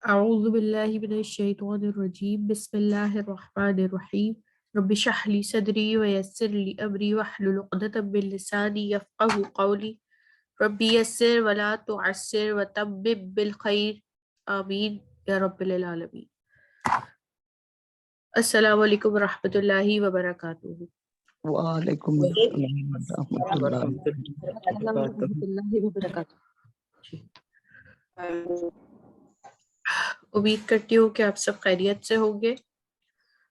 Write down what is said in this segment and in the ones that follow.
اعوذ باللہ من الشیطان الرجیم بسم اللہ الرحمن الرحیم رب اشرح لی صدری ویسر لی امری واحلل عقدۃ من لسانی یفقهوا قولی رب یسر ولا تعسر وتمم بالخیر آمین یا رب العالمین۔ السلام علیکم ورحمۃ اللہ وبرکاتہ۔ وعلیکم السلام ورحمۃ اللہ السلام وبرکاتہ۔ ورحمۃ اللہ وبرکاتہ۔ امید کرتی ہوں کہ آپ سب خیریت سے ہوں گے۔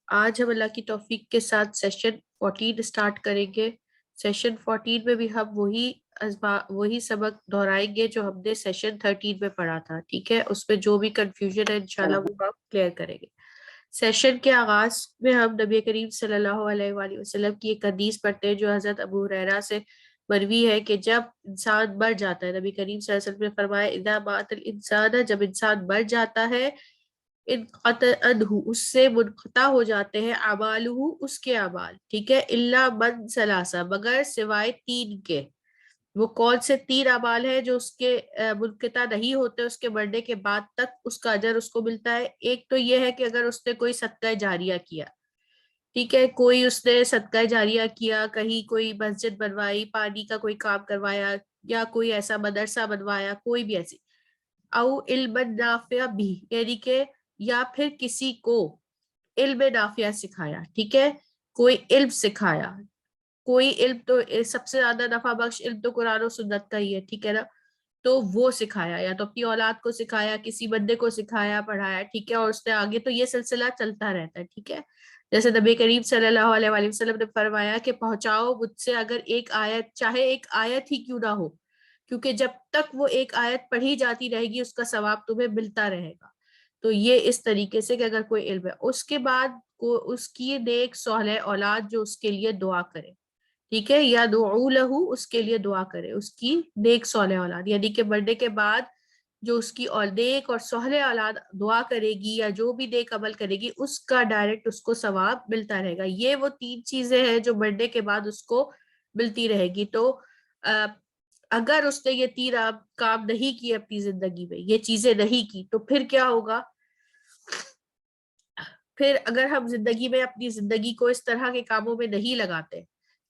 آج ہم اللہ کی توفیق کے ساتھ سیشن 14 سٹارٹ کریں گے۔ سیشن 14 میں بھی ہم وہی سبق دہرائیں گے جو ہم نے سیشن 13 میں پڑھا تھا، ٹھیک ہے؟ اس میں جو بھی کنفیوژن ہے انشاءاللہ وہ ہم کلیئر کریں گے۔ سیشن کے آغاز میں ہم نبی کریم صلی اللہ علیہ وآلہ وسلم کی ایک حدیث پڑھتے ہیں جو حضرت ابو ہریرہ سے مروی ہے کہ جب انسان مر جاتا ہے، نبی کریم صلی اللہ علیہ وسلم نے فرمایا اذا مات الانسان، جب انسان مر جاتا ہے، انقطعہ اس سے منقطع ہو جاتے ہیں اعمالہ اس کے اعمال، ٹھیک ہے؟ الا من ثلاثہ، مگر سوائے تین کے۔ وہ کون سے تین اعمال ہیں جو اس کے منقطع نہیں ہوتے اس کے مرنے کے بعد تک اس کا اجر اس کو ملتا ہے؟ ایک تو یہ ہے کہ اگر اس نے کوئی صدقہ جاریہ کیا، ٹھیک ہے، کوئی اس نے صدقہ جاریہ کیا، کہیں کوئی مسجد بنوائی، پانی کا کوئی کام کروایا، یا کوئی ایسا مدرسہ بنوایا، کوئی بھی ایسی، او علم نافع بھی، یعنی کہ یا پھر کسی کو علم نافع سکھایا، ٹھیک ہے، کوئی علم سکھایا۔ کوئی علم تو سب سے زیادہ نفع بخش علم تو قرآن و سنت کا ہی ہے، ٹھیک ہے نا؟ تو وہ سکھایا، یا تو اپنی اولاد کو سکھایا، کسی بندے کو سکھایا، پڑھایا، ٹھیک ہے، اور اس نے آگے تو یہ سلسلہ چلتا رہتا ہے، ٹھیک ہے؟ جیسے نبی کریم صلی اللہ علیہ وآلہ وسلم نے فرمایا کہ پہنچاؤ مجھ سے اگر ایک آیت، چاہے ایک آیت ہی کیوں نہ ہو، کیونکہ جب تک وہ ایک آیت پڑھی جاتی رہے گی اس کا ثواب تمہیں ملتا رہے گا۔ تو یہ اس طریقے سے کہ اگر کوئی علم ہے، اس کے بعد اس کی نیک صالح اولاد جو اس کے لیے دعا کرے، ٹھیک ہے، یا دعو لہو، اس کے لیے دعا کرے، اس کی نیک صالح اولاد، یعنی کہ مرنے کے بعد جو اس کی نیک اور صالح اولاد دعا کرے گی یا جو بھی نیک عمل کرے گی اس کا ڈائریکٹ اس کو ثواب ملتا رہے گا۔ یہ وہ تین چیزیں ہیں جو مرنے کے بعد اس کو ملتی رہے گی۔ تو اگر اس نے یہ تین کام نہیں کیے اپنی زندگی میں، یہ چیزیں نہیں کی، تو پھر کیا ہوگا؟ پھر اگر ہم زندگی میں اپنی زندگی کو اس طرح کے کاموں میں نہیں لگاتے،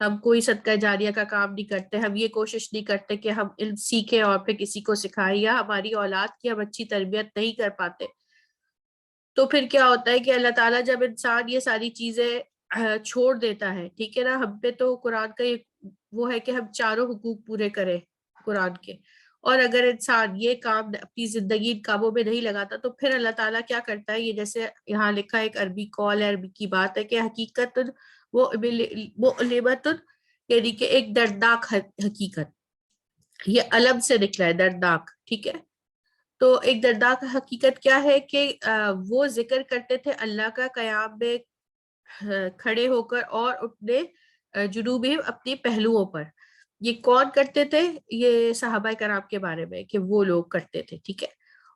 ہم کوئی صدقہ جاریہ کا کام نہیں کرتے، ہم یہ کوشش نہیں کرتے کہ ہم علم سیکھیں اور پھر کسی کو سکھائیں، یا ہماری اولاد کی ہم اچھی تربیت نہیں کر پاتے، تو پھر کیا ہوتا ہے کہ اللہ تعالیٰ جب انسان یہ ساری چیزیں چھوڑ دیتا ہے، ٹھیک ہے نا، ہم پہ تو قرآن کا یہ وہ ہے کہ ہم چاروں حقوق پورے کریں قرآن کے، اور اگر انسان یہ کام اپنی زندگی ان کاموں میں نہیں لگاتا تو پھر اللہ تعالیٰ کیا کرتا ہے؟ یہ جیسے یہاں لکھا ہے، ایک عربی قول ہے، عربی کی بات ہے کہ حقیقت مؤلمۃ، یعنی کہ ایک دردناک حقیقت، یہ علم سے نکلا ہے دردناک، ٹھیک ہے؟ تو ایک دردناک حقیقت کیا ہے کہ وہ ذکر کرتے تھے اللہ کا قیام میں کھڑے ہو کر اور اپنے جنوب اپنے پہلوؤں پر۔ یہ کون کرتے تھے؟ یہ صحابہ کرام کے بارے میں کہ وہ لوگ کرتے تھے، ٹھیک ہے؟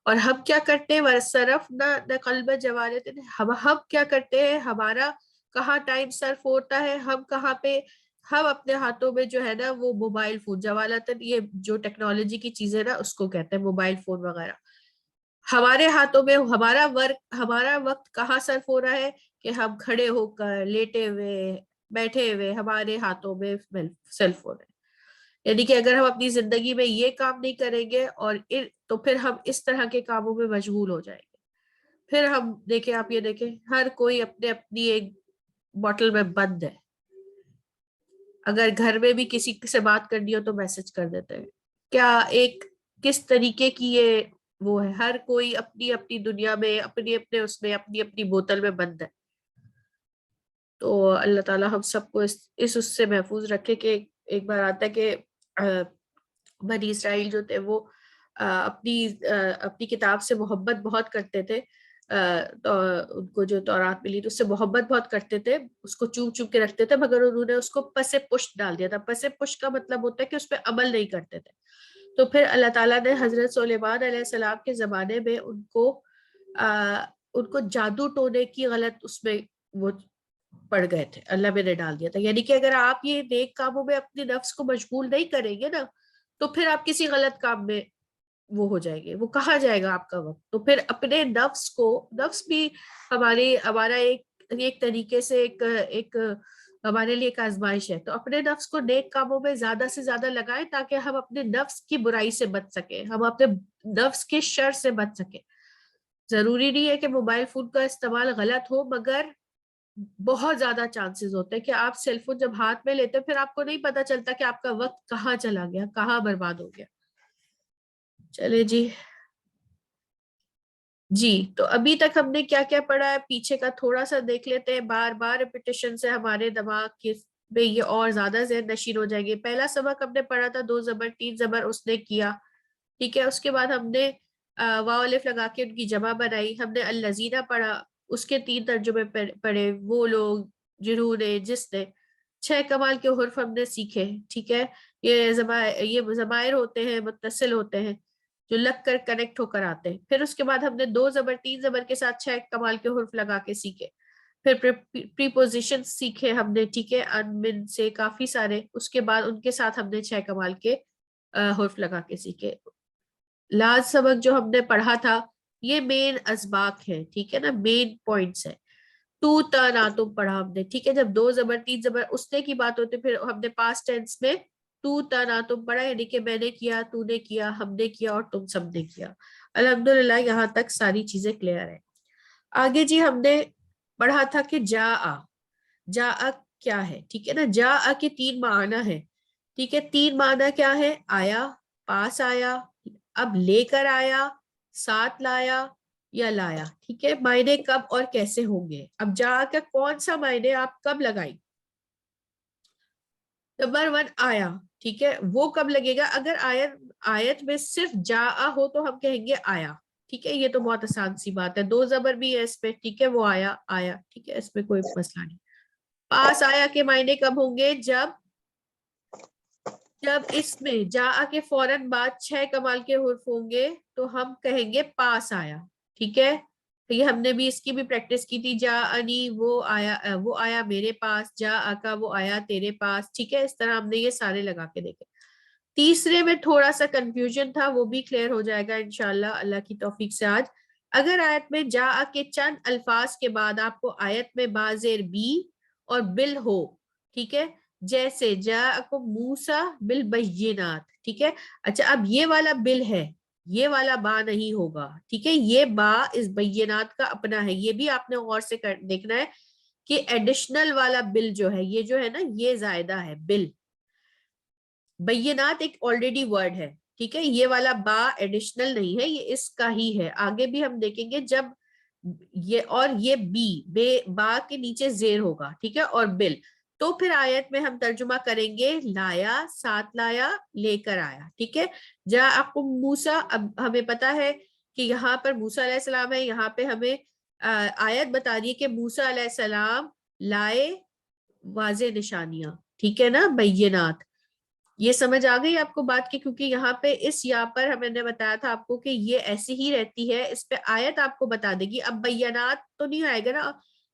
اور ہم کیا کرتے ہیں؟ وَصَرَفْنَا قَلْبَ جَوَارِحِنَا، ہم کیا کرتے ہیں؟ ہمارا کہاں ٹائم صرف ہوتا ہے؟ ہم کہاں پہ؟ ہم اپنے ہاتھوں میں جو ہے نا وہ موبائل فون، جوالتاً یہ جو ٹیکنالوجی کی چیزیں نا اس کو کہتے ہیں موبائل فون وغیرہ، ہمارے ہاتھوں میں ہمارا وقت کہاں صرف ہو رہا ہے کہ ہم کھڑے ہو کر، لیٹے ہوئے، بیٹھے ہوئے، ہمارے ہاتھوں میں سیل فون ہے۔ یعنی کہ اگر ہم اپنی زندگی میں یہ کام نہیں کریں گے اور تو پھر ہم اس طرح کے کاموں میں مشغول ہو جائیں گے۔ پھر ہم دیکھیں، آپ یہ دیکھیں، ہر کوئی اپنی ایک بوٹل میں بند ہے، اگر گھر میں بھی کسی سے بات کرنی ہو تو میسج کر دیتے ہیں، کیا ایک کس طریقے کی یہ وہ ہے، ہر کوئی اپنی اپنی دنیا میں، اپنے اس میں اپنی اپنی بوتل میں بند ہے۔ تو اللہ تعالیٰ ہم سب کو اس سے محفوظ رکھے کہ ایک بار آتا ہے کہ بنی اسرائیل جو تھے وہ اپنی کتاب سے محبت بہت کرتے تھے، تو ان کو جو تورات ملی تو اس سے محبت بہت کرتے تھے، اس کو چوم چوم کے رکھتے تھے، مگر انہوں نے اس کو پس پشت ڈال دیا تھا۔ پس پشت کا مطلب ہوتا ہے کہ اس پہ عمل نہیں کرتے تھے۔ تو پھر اللہ تعالیٰ نے حضرت سلیمان علیہ السلام کے زمانے میں ان کو جادو ٹونے کی غلط اس میں وہ پڑ گئے تھے، اللہ میں نے ڈال دیا تھا۔ یعنی کہ اگر آپ یہ نیک کاموں میں اپنے نفس کو مشغول نہیں کریں گے نا تو پھر آپ کسی غلط کام میں وہ ہو جائیں گے, وہ کہاں جائے گا آپ کا وقت. تو پھر اپنے نفس کو, نفس بھی ہمارا ایک طریقے سے ایک ہمارے لیے ایک آزمائش ہے, تو اپنے نفس کو نیک کاموں میں زیادہ سے زیادہ لگائیں تاکہ ہم اپنے نفس کی برائی سے بچ سکیں, ہم اپنے نفس کے شر سے بچ سکیں. ضروری نہیں ہے کہ موبائل فون کا استعمال غلط ہو, مگر بہت زیادہ چانسز ہوتے ہیں کہ آپ سیل فون جب ہاتھ میں لیتے ہیں پھر آپ کو نہیں پتا چلتا کہ آپ کا وقت کہاں چلا گیا, کہاں برباد ہو گیا. چلے جی تو ابھی تک ہم نے کیا کیا پڑھا ہے پیچھے کا تھوڑا سا دیکھ لیتے ہیں. بار بار ریپیٹیشن سے ہمارے دماغ میں یہ اور زیادہ ذہن نشین ہو جائے گی. پہلا سبق ہم نے پڑھا تھا 2 زبر 3 زبر اس نے کیا, ٹھیک ہے. اس کے بعد ہم نے واو الف لگا کے ان کی جمع بنائی. ہم نے الذین پڑھا, اس کے 3 ترجمے پڑھے, وہ لوگ, جنہوں نے, جس نے. 6 کمال کے حرف ہم نے سیکھے, ٹھیک ہے. یہ ضمائر ہوتے ہیں, متصل ہوتے ہیں, جو لگ کر کنیکٹ ہو کر آتے ہیں. پھر اس کے بعد ہم نے 2 زبر 3 زبر کے ساتھ 6 کمال کے حرف لگا کے سیکھے. پھر پریپوزیشن سیکھے ہم نے, ٹھیک ہے, ان من سے کافی سارے. اس کے بعد ان کے ساتھ ہم نے 6 کمال کے حرف لگا کے سیکھے. لاسٹ سبق جو ہم نے پڑھا تھا یہ مین اسباق ہے, ٹھیک ہے نا, مین پوائنٹس ہے. تو تا نا تم پڑھا ہم نے, ٹھیک ہے. جب 2 زبر 3 زبر اس نے کی بات ہوتی پھر ہم نے پاسٹ ٹینس میں تو تا نا تم پڑھا, یعنی کہ میں نے کیا, تو نے کیا, ہم نے کیا اور تم سب نے کیا. الحمدللہ یہاں تک ساری چیزیں کلیئر ہیں. آگے جی ہم نے پڑھا تھا کہ جا کیا ہے, ٹھیک ہے نا. جا کے 3 معنی ہے, ٹھیک ہے. 3 معنی کیا ہے؟ آیا, پاس آیا, اب لے کر آیا, ساتھ لایا یا لایا, ٹھیک ہے. معنی کب اور کیسے ہوں گے؟ اب جا کا کون سا معنی آپ کب لگائیں؟ نمبر 1 آیا, ٹھیک ہے. وہ کب لگے گا؟ اگر آیت میں صرف جا ہو تو ہم کہیں گے آیا, ٹھیک ہے. یہ تو بہت آسان سی بات ہے. 2 زبر بھی ہے اس پہ, ٹھیک ہے, وہ آیا, ٹھیک ہے, اس میں کوئی مسئلہ نہیں. پاس آیا کے معنی کب ہوں گے؟ جب اس میں جا کے فوراً بعد 6 کمال کے حرف ہوں گے تو ہم کہیں گے پاس آیا, ٹھیک ہے. یہ ہم نے بھی اس کی بھی پریکٹس کی تھی. جا انی, وہ آیا میرے پاس. جا آکا, وہ آیا تیرے پاس, ٹھیک ہے. اس طرح ہم نے یہ سارے لگا کے دیکھے. تیسرے میں تھوڑا سا کنفیوژن تھا, وہ بھی کلیئر ہو جائے گا انشاءاللہ اللہ کی توفیق سے آج. اگر آیت میں جا کے چند الفاظ کے بعد آپ کو آیت میں بازیر بی اور بل ہو, ٹھیک ہے, جیسے جاءکم موسیٰ بالبینات, ٹھیک ہے. اچھا اب یہ والا بل ہے, یہ والا با نہیں ہوگا, ٹھیک ہے. یہ با اس بینات کا اپنا ہے. یہ بھی آپ نے غور سے دیکھنا ہے کہ ایڈیشنل والا بل جو ہے, یہ جو ہے نا, یہ زائدہ ہے بل. بینات ایک آلریڈی ورڈ ہے, ٹھیک ہے. یہ والا با ایڈیشنل نہیں ہے, یہ اس کا ہی ہے. آگے بھی ہم دیکھیں گے جب یہ بی با کے نیچے زیر ہوگا, ٹھیک ہے, اور بل. تو پھر آیت میں ہم ترجمہ کریں گے لایا, ساتھ لایا, لے کر آیا, ٹھیک ہے. جاءکم موسیٰ, اب ہمیں پتا ہے کہ یہاں پر موسیٰ علیہ السلام ہے. یہاں پہ ہمیں آیت بتا دی کہ موسیٰ علیہ السلام لائے واضح نشانیاں, ٹھیک ہے نا, بینات. یہ سمجھ آ گئی آپ کو بات کی؟ کیونکہ یہاں پہ اس یا پر ہم نے بتایا تھا آپ کو کہ یہ ایسی ہی رہتی ہے, اس پہ آیت آپ کو بتا دے گی. اب بینات تو نہیں آئے گا نا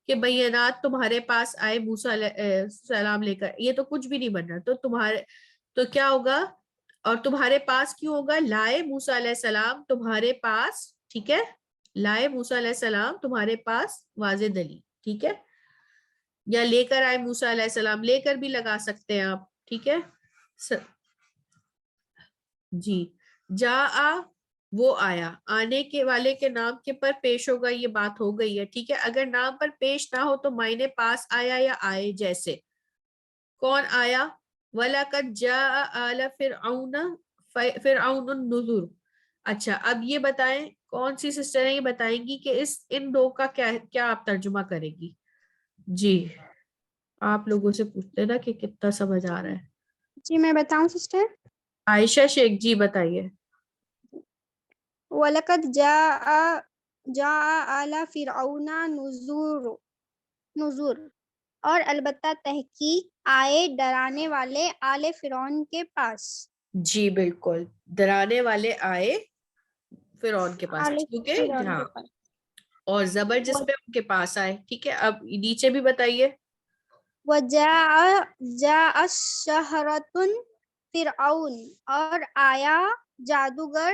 کہ بینات تمہارے پاس آئے موسیٰ علیہ السلام لے کر, یہ تو کچھ بھی نہیں بن رہا. تو کیا ہوگا؟ اور تمہارے پاس کیوں ہوگا؟ لائے موسیٰ علیہ السلام تمہارے پاس, ٹھیک ہے. لائے موسیٰ علیہ السلام تمہارے پاس واضح دلیل, ٹھیک ہے. یا لے کر آئے موسیٰ علیہ السلام, لے کر بھی لگا سکتے ہیں آپ, ٹھیک ہے. جی وہ آیا, آنے کے والے کے نام کے پر پیش ہوگا, یہ بات ہو گئی ہے, ٹھیک ہے. اگر نام پر پیش نہ ہو تو معنی پاس آیا یا آئے, جیسے کون آیا؟ وَلَقَدْ جَاءَ آلَ فِرْعَوْنَ النُّذُرُ. اچھا اب یہ بتائیں کون سی سسٹر ہیں یہ بتائیں گی کہ ان دو کا کیا آپ ترجمہ کرے گی؟ جی آپ لوگوں سے پوچھتے نا کہ کتنا سمجھ آ رہا ہے. جی میں بتاؤں سسٹر. عائشہ شیخ جی بتائیے. وَلَقَدْ جَاءَ آلَ فِرْعَوْنَ نُذُرُ, اور البتہ تحقیق آئے ڈرانے والے آل فرعون کے پاس. جی بالکل, ڈرانے والے آئے فرعون کے پاس, آل کیونکہ فرعون ہاں, کے پاس. اور زبر جس پہ ان کے پاس آئے, ٹھیک ہے. اب نیچے بھی بتائیے. وَجَاءَ السَّحَرَةُ فِرْعَوْنَ, اور آیا جادوگر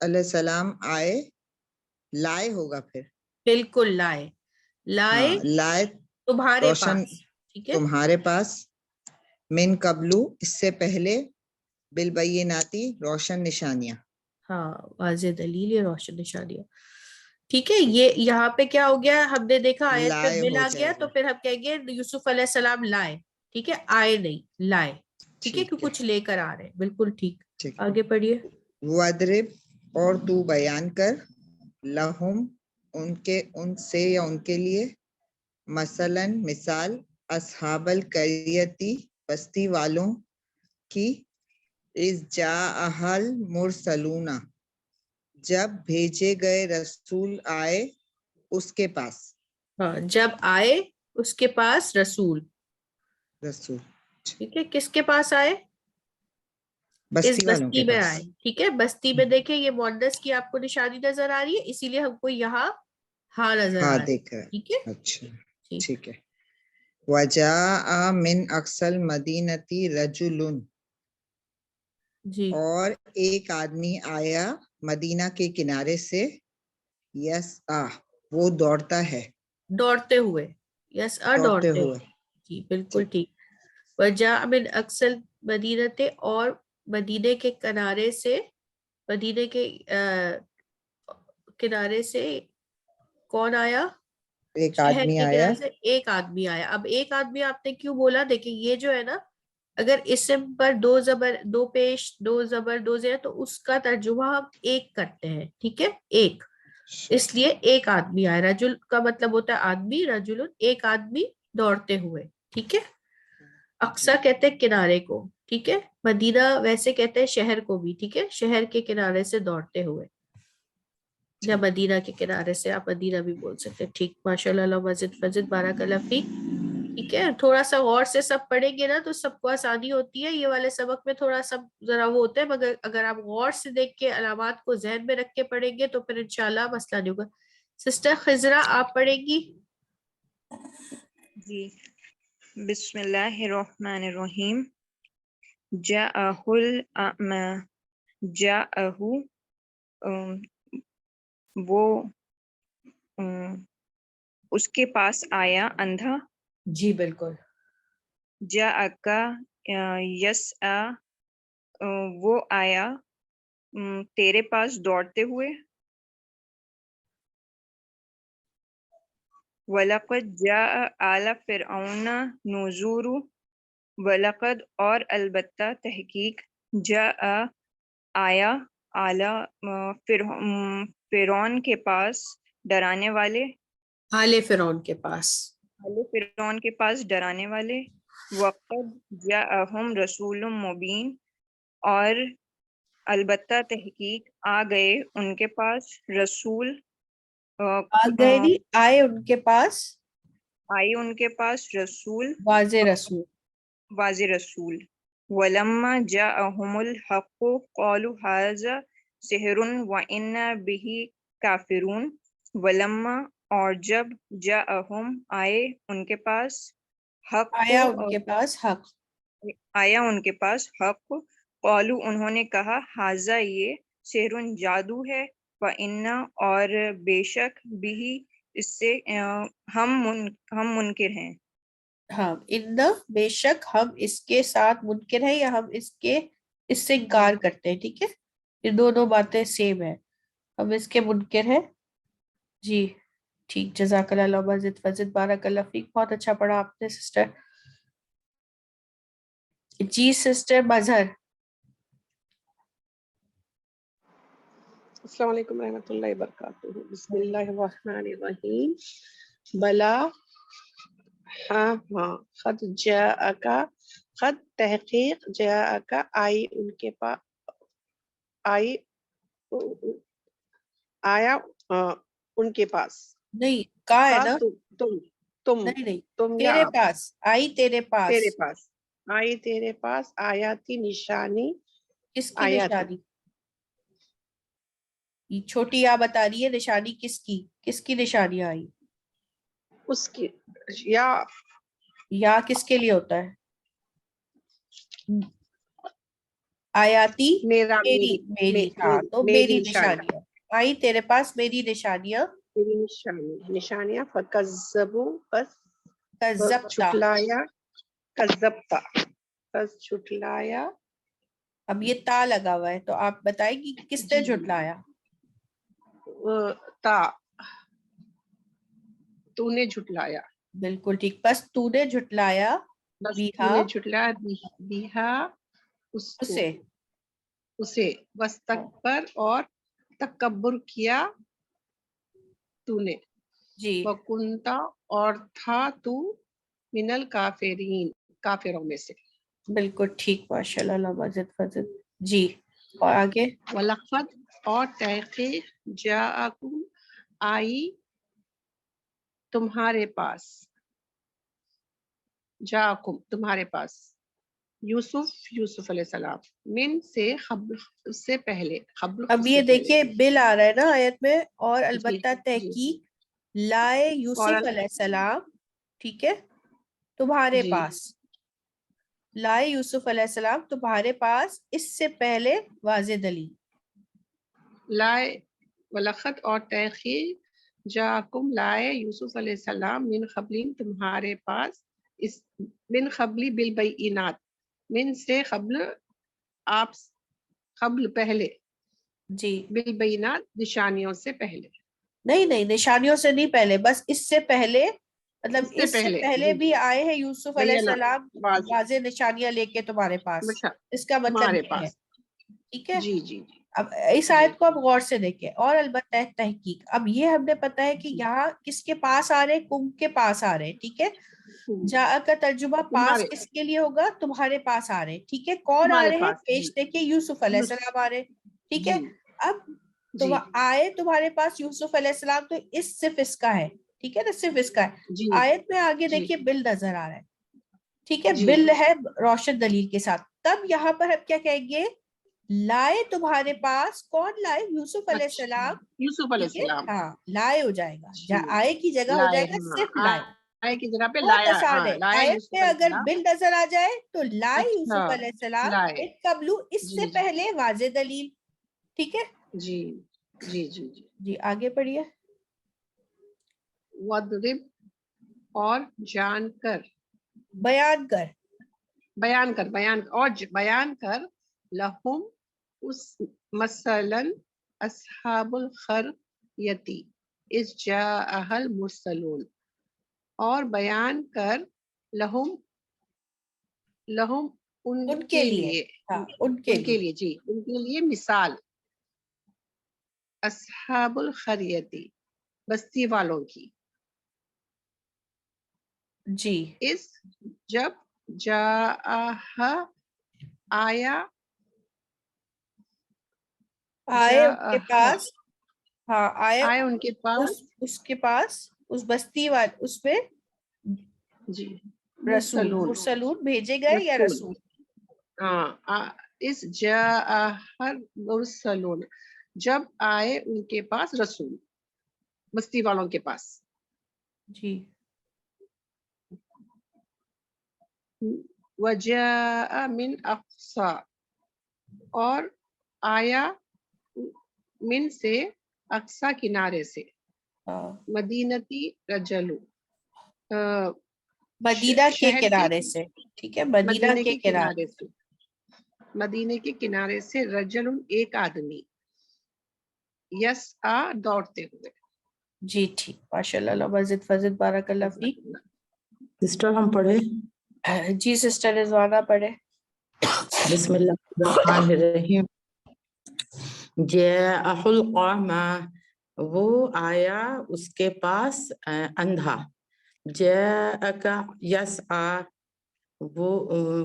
علیہ السلام آئے, لائے ہوگا پھر, بالکل لائے, لائے ہاں لائے تمہارے روشن پاس, ٹھیک ہے. تمہارے پاس, من قبلو اس سے پہلے, بالبیناتی روشن نشانیاں. ہاں واضح دلیل یا روشن نشانیاں, ٹھیک ہے. یہ یہاں پہ کیا ہو گیا, ہم نے دیکھا آیت میں لائے بل ہو آ گیا, جائے تو گا. پھر ہم کہیں گے یوسف علیہ السلام لائے, ٹھیک ہے, آئے نہیں لائے, ٹھیک ہے, کہ کچھ لے کر آ رہے ہیں, بالکل ٹھیک. ٹھیک. آگے پڑھیے. وَاضْرِبْ اور تو بیان کر, لہم ان کے, ان سے یا ان کے لیے, مثلاً مثال, اصحاب القریتی بستی والوں کی, اذ جاءہا المرسلون جب بھیجے گئے رسول آئے اس کے پاس. ہاں جب آئے اس کے پاس رسول, رسول ٹھیک ہے, کس کے پاس آئے, اس بستی والوں بستی کے میں پاس. آئے, ٹھیک ہے. بستی میں دیکھیں یہ مؤنث کی آپ کو نشانی نظر آ رہی ہے, اسی لیے ہم کو یہاں ہاں نظر آ ہاں رہا ہے, دیکھ رہا ہے. ٹھیک ہے. اچھا ٹھیک. ٹھیک ہے. وَجَاءَ مِنْ أَقْصَى الْمَدِينَةِ رَجُلٌ جی اور ایک آدمی آیا مدینہ کے کنارے سے, یسعیٰ وہ دوڑتا ہے, دوڑتے ہوئے, یس دوڑتے دوڑتے ہوئے. ہوئے, جی بالکل ٹھیک. وجاء من اقصى المدینہ, اور مدینے کے کنارے سے, مدینے کے کنارے سے کون آیا, ایک شہر آدمی کے آیا, کنارے سے ایک آدمی آیا. اب ایک آدمی آپ نے کیوں بولا, دیکھیں یہ جو ہے نا, اگر اسم پر دو زبر, دو پیش, دو زبر, دو زیر, تو اس کا ترجمہ ہم ایک کرتے ہیں, ٹھیک ہے, ایک, اس لیے ایک آدمی آیا. رجل کا مطلب ہوتا ہے آدمی, رجل ایک آدمی دوڑتے ہوئے, ٹھیک ہے. اقصا کہتے ہیں کنارے کو, ٹھیک ہے. مدینہ ویسے کہتے ہیں شہر کو بھی, ٹھیک ہے, شہر کے کنارے سے دوڑتے ہوئے, یا مدینہ کے کنارے سے, آپ مدینہ بھی بول سکتے ہیں, ٹھیک. ماشاء اللہ, مزید فزد بارک اللہ فیک, ٹھیک ہے. تھوڑا سا غور سے سب پڑھیں گے نا تو سب کو آسانی ہوتی ہے. یہ والے سبق میں تھوڑا سا ذرا وہ ہوتا ہے, مگر اگر آپ غور سے دیکھ کے علامات کو ذہن میں رکھ کے پڑھیں گے تو پھر انشاءاللہ مسئلہ نہیں ہوگا. سسٹر خضرا آپ پڑھیں گی. جی, بسم اللہ الرحمن الرحیم. جاءہ الاعمی, جاءہ وہ اس کے پاس آیا اندھا. جی بالکل. جاءکا یسعی وہ آیا تیرے پاس دوڑتے ہوئے. وَلَقَدْ جَاءَ آلَ فِرْعَوْنَ نُذُرُ وَلَقَدْ اور البتہ تحقیق جاء آیا اعلی فرعون کے پاس ڈرانے والے, آل فرعون کے پاس, آل فرعون کے پاس ڈرانے والے. وَقَدْ جَاءَهُمْ رَسُولٌ مُبِينٌ اور البتہ تحقیق آ گئے ان کے پاس رسول, آ گئے نہیں, آئے ان کے پاس, آئی ان کے پاس رسول, واضح رسول. واضح رسول. وَلَمَّا جَاءَهُمُ الْحَقُّ قَالُوا هَٰذَا سِحْرٌ وَإِنَّا بِهِ كَافِرُونَ. وَلَمَّا اور جب جاءہم آئے ان کے پاس, حق آیا ان کے پاس حق, آیا ان کے پاس حق, قالو انہوں نے کہا, ہاذا یہ, سحر جادو ہے, وَإِنَّا اور بے شک بھی اس سے ہم منکر ہیں. ہاں, ان بے شک ہم اس کے ساتھ منکر ہیں, یا ہم اس سے انکار کرتے ہیں, ٹھیک ہے. یہ دونوں باتیں سیم ہے, ہم اس کے منکر ہیں. جی ٹھیک, جزاک اللہ مزید فزد بارک اللہ فیک, بہت اچھا پڑھا آپ نے سسٹر. جی سسٹر مظہر. السلام علیکم ورحمۃ اللہ وبرکاتہ. بسم اللہ الرحمن الرحیم. بلا ہاں ہاں, خد جاءکا, خد تحقیق, جاءکا آئی ان کے پاس, آئی آیا ان کے پاس. نہیں کا ہے کا نا, تم نہیں نہیں, تم یا تیرے آپ, پاس آئی, تیرے پاس, تیرے پاس آئی, تیرے پاس آیاتی نشانی, کس کی آیاتی نشانی, یہ چھوٹی آ بتا رہی ہے نشانی کس کی نشانی آئی, اس کی, یا کس کے لیے ہوتا ہے, آیاتی میرا میری میری ہاں تو میری نشانی، نشانیاں آئی تیرے پاس میری نشانیاں میری نشانیاں فکذبوا بس کذبتا چھٹلایا، کذبتا بس چھٹلایا، اب یہ تا لگا ہوا ہے تو آپ بتائیں گی کس نے جی جھٹلایا؟ تا تو نے جھٹلایا، بالکل ٹھیک. بس تو نے جھٹلایا بس تو بیہا نے جھٹلایا بیہا اس کو، اسے واستکبر اور تکبر کیا تو نے، جی وکنتا اور تھا تو من الکافرین کافروں میں سے، بالکل ٹھیک ماشاء اللہ اللہ مزید فضل. جی اور آگے وَلَقَدْ اور تحقیق جاءکم آئی تمہارے پاس، جاءکم تمہارے پاس یوسف علیہ السلام من سے قبل سے پہلے، قبل اب اس یہ سے پہلے، دیکھیے بل آ رہا ہے نا آیت میں، اور جی البتہ جی تحقیق لائے اور یوسف علیہ السلام ٹھیک ہے تمہارے جی پاس، لائے یوسف علیہ السلام تمہارے پاس اس سے پہلے واضح دلیل. لائے ولقد اور تحقیق جاکم لائے یوسف علیہ السلام من قبل تمہارے پاس، اس من قبلی بالبینات، من سے قبل آپ، قبل پہلے، جی بالبینات نشانیوں سے پہلے، نہیں نشانیوں سے نہیں پہلے، بس اس سے پہلے مطلب اس سے پہلے جی بھی آئے ہیں یوسف علیہ بینات السلام واضح واضح نشانیاں لے کے تمہارے پاس، اس کا مطلب تمہارے یہ ہے پاس، ٹھیک ہے. جی جی جی اب اس آیت کو اب غور سے دیکھیں. اور البتہ تحقیق، اب یہ ہم نے پتا ہے کہ یہاں کس کے پاس آ رہے، کم کے پاس آ رہے ٹھیک ہے. جا کا ترجمہ پاس تمہارے کس کے لیے ہوگا؟ تمہارے پاس آ رہے ٹھیک ہے. کون آ تمہارے رہے ہیں؟ پاس، جی پیش دیکھیں یوسف علیہ السلام آ رہے ٹھیک ہے. جی اب جی آئے تمہارے پاس یوسف علیہ السلام تو اس صرف اس کا ہے ٹھیک ہے نا، صرف اس کا ہے. جی آیت میں آگے جی دیکھیے بل نظر آ رہا ہے ٹھیک ہے، جی بل ہے روشن دلیل کے ساتھ. تب یہاں پر ہم کیا کہیں گے؟ لائے تمہارے پاس، کون لائے؟ یوسف علیہ اچھا السلام یوسف علیہ ٹھیک ہے. السلام، ہاں لائے ہو جائے گا، جی جہاں آئے کی جگہ ہو لائے، جائے گا ہاں صرف لائے. آئے کی جگہ پہ بہت لایا، آسان ہاں ہے. لایا آیت یوسف میں علیہ اگر السلام، بل نظر آ جائے تو لائے اچھا یوسف علیہ السلام لائے، من قبل اس سے جی جی پہلے واضح دلیل ٹھیک ہے. جی جی جی جی جی آگے پڑھیے. وَضْرِبْ اور جان کر، بیان کر، بیان کر، بیان کر لہم اس مثلاً اصحاب القریۃ اذ جاءہا المرسلون، اور بیان کر لہم ان کے لیے، ہاں ان کے لیے جی ان کے لیے مثال، اصحاب القریۃ بستی والوں کی، جی اس جب جاءہا آیا، آئے ان کے پاس، ہاں آئے آئے ان کے پاس، اس کے پاس اس بستی والے اس میں جی رسول، مرسلون، مرسلون بھیجے گئے یا رسول. ہاں اس جاء مرسلون جب آئے ان کے پاس رسول، بستی والوں کے پاس، جی وجاء من اقصا اور آیا من سے اقصا کنارے سے، ہاں مدینتی رجلو مدینہ کے شہر کنارے سے ٹھیک ہے، مدینہ مدینے کے کے کنارے. کنارے سے، مدینے کے کنارے سے رجل ایک آدمی، یس دوڑتے ہوئے، جی ٹھیک ماشاء اللہ اللہ مزید فضل بارک اللہ فیک. سسٹر ہم پڑھے؟ جی سسٹر رضوانہ پڑھے. بسم اللہ الرحمن الرحیم. جاء القعمہ وہ آیا اس کے پاس اندھا، جاءک یسعی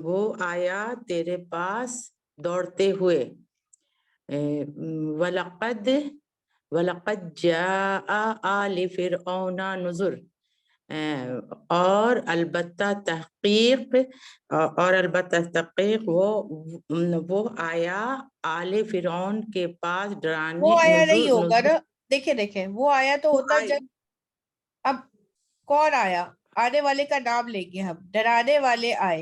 وہ آیا تیرے پاس دوڑتے ہوئے، وَلَقَدْ جَاءَ آلِ فِرْعَوْنَ نُذُرٌ اور البتہ تحقیق وہ آیا آل فرعون کے پاس ڈرانے، وہ آیا نہیں نذر ہوگا نا، دیکھیں وہ آیا تو ہوتا جب، اب کون آیا؟ آنے والے کا نام لیں گے ہم، ڈرانے والے آئے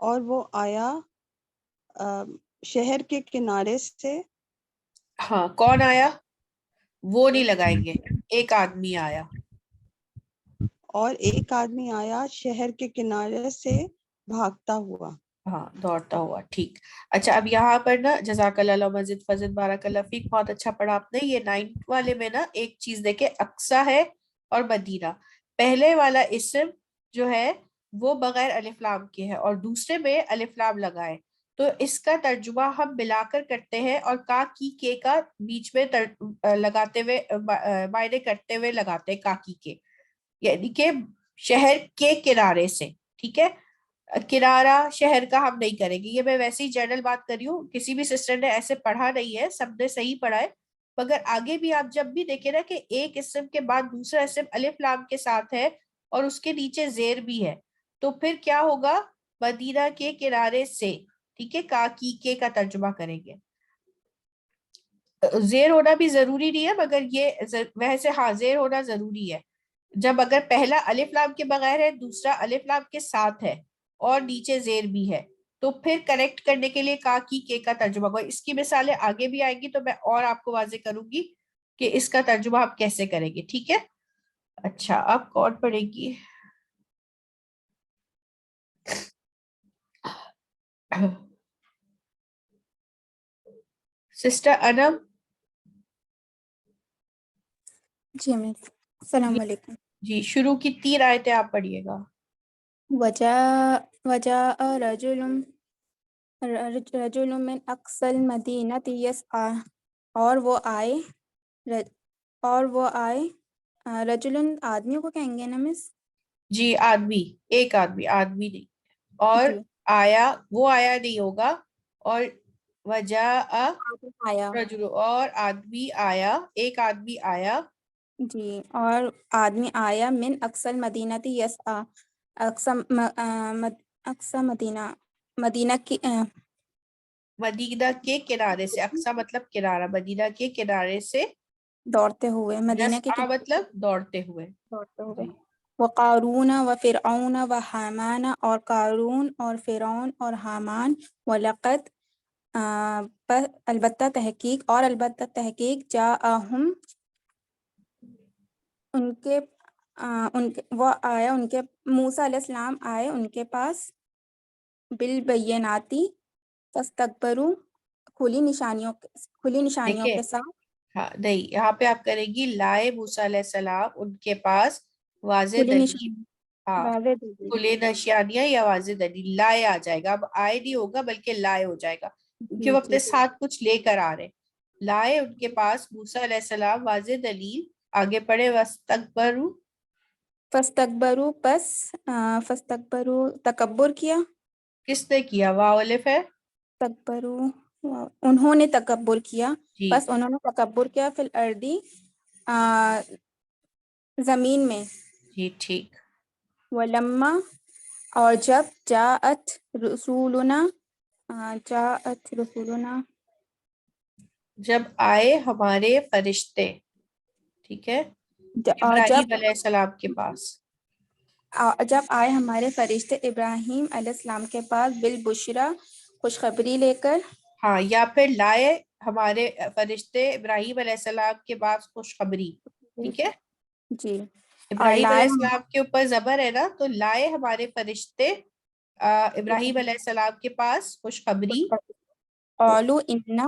اور وہ آیا شہر کے کنارے سے. ہاں کون آیا؟ وہ نہیں لگائیں گے، ایک آدمی آیا. اور ایک آدمی آیا شہر کے کنارے سے بھاگتا ہوا. ہاں دوڑتا ہوا. ٹھیک. اچھا اب یہاں پر نا جزاک اللہ مزید فضل بارک اللہ فیک، بہت اچھا پڑھا آپ نے. یہ 9 والے میں نا ایک چیز دیکھے، اقصا ہے اور مدینہ. پہلے والا اسم جو ہے وہ بغیر الف لام کے ہے اور دوسرے میں الف لام لگائے، تو اس کا ترجمہ ہم ملا کر کرتے ہیں اور کا کی کے کا بیچ میں لگاتے ہوئے معنی کرتے ہوئے لگاتے ہیں کا کی کے، یعنی کہ شہر کے کنارے سے. ٹھیک ہے، کنارہ شہر کا ہم نہیں کریں گے. یہ میں ویسے ہی جنرل بات کر رہی ہوں، کسی بھی سسٹر نے ایسے پڑھا نہیں ہے، سب نے صحیح پڑھا ہے. مگر آگے بھی آپ جب بھی دیکھیں نا کہ ایک اسم کے بعد دوسرا اسم الف لام کے ساتھ ہے اور اس کے نیچے زیر بھی ہے، تو پھر کیا ہوگا؟ مدینہ کے کنارے سے. ٹھیک ہے، کا کی کے کا ترجمہ کریں گے. زیر ہونا بھی ضروری نہیں ہے، مگر یہ ویسے ہاں زیر ہونا ضروری ہے. جب اگر پہلا الف لام کے بغیر ہے، دوسرا الف لام کے ساتھ ہے اور نیچے زیر بھی ہے، تو پھر کریکٹ کرنے کے لیے کا کی کے کا ترجمہ ہوگا. اس کی مثالیں آگے بھی آئیں گی تو میں اور آپ کو واضح کروں گی کہ اس کا ترجمہ آپ کیسے کریں گے. ٹھیک ہے. اچھا اب کون پڑھے گی؟ سسٹر انم. جی مس، السلام علیکم. جی شروع کی 3 آیتیں آپ پڑھیے گا. وجاء رجل من اقصى المدینہ یسعی، اور وہ آئے رجل آدمی کو کہیں گے نا مس؟ جی آدمی، ایک آدمی، آدمی نہیں. اور جی آیا، وہ آیا نہیں ہوگا. اور وجاء آیا. رجل، اور آدمی آیا، ایک آدمی آیا. جی اور آدمی آیا من اقصى المدینہ یسعی، اقصی مدینہ کی مدینہ کے کنارے سے. اقصا مطلب کنارہ، مدینہ کے کنارے سے. دوڑتے ہوئے، مدینہ کے یسعی مطلب دوڑتے ہوئے. دوڑتے ہوئے. جی. وقارون و فرعون و حامان، اور قارون اور فرعون اور حامان. ولقد البتہ تحقیق جاءہم وہ آیا ان کے موسیٰ علیہ السلام آئے ان کے پاس بالبیناتی فاستکبروا، کھلی نشانیوں دیکھیں کے ساتھ. ہاں نہیں، یہاں پہ آپ کریں گی لائے موسیٰ علیہ السلام ان کے پاس واضح کھلی دلیل. نشانی ہاں واضح دلیل. کھلے نشانیاں یا واضح دلیل. لائے آ جائے گا، اب آئے نہیں ہوگا بلکہ لائے ہو جائے گا کیونکہ جی وہ جی. اپنے ساتھ کچھ لے کر آ رہے. لائے ان کے پاس موسیٰ علیہ السلام واضح دلیل. آگے پڑھے واستکبروا. فاستکبروا تکبر کیا. کس نے کیا؟ واو الف ہے. تکبروا انہوں نے تکبر کیا. جی بس انہوں نے تکبر کیا فی الارضی زمین میں. جی ٹھیک. ولما، اور جب جاءت رسولنا جب آئے ہمارے فرشتے. ٹھیک ہے، ابراہیم علیہ السلام کے پاس. جب آئے ہمارے فرشتے ابراہیم علیہ السلام کے پاس بالبشرا، خوشخبری لے کر. ہاں یا پھر لائے ہمارے فرشتے ابراہیم علیہ السلام کے پاس خوشخبری. ٹھیک ہے، جی. اور ابراہیم علیہ لائے السلام کے اوپر زبر ہے نا، تو لائے ہمارے فرشتے ابراہیم علیہ السلام کے پاس خوشخبری. قالوا انا،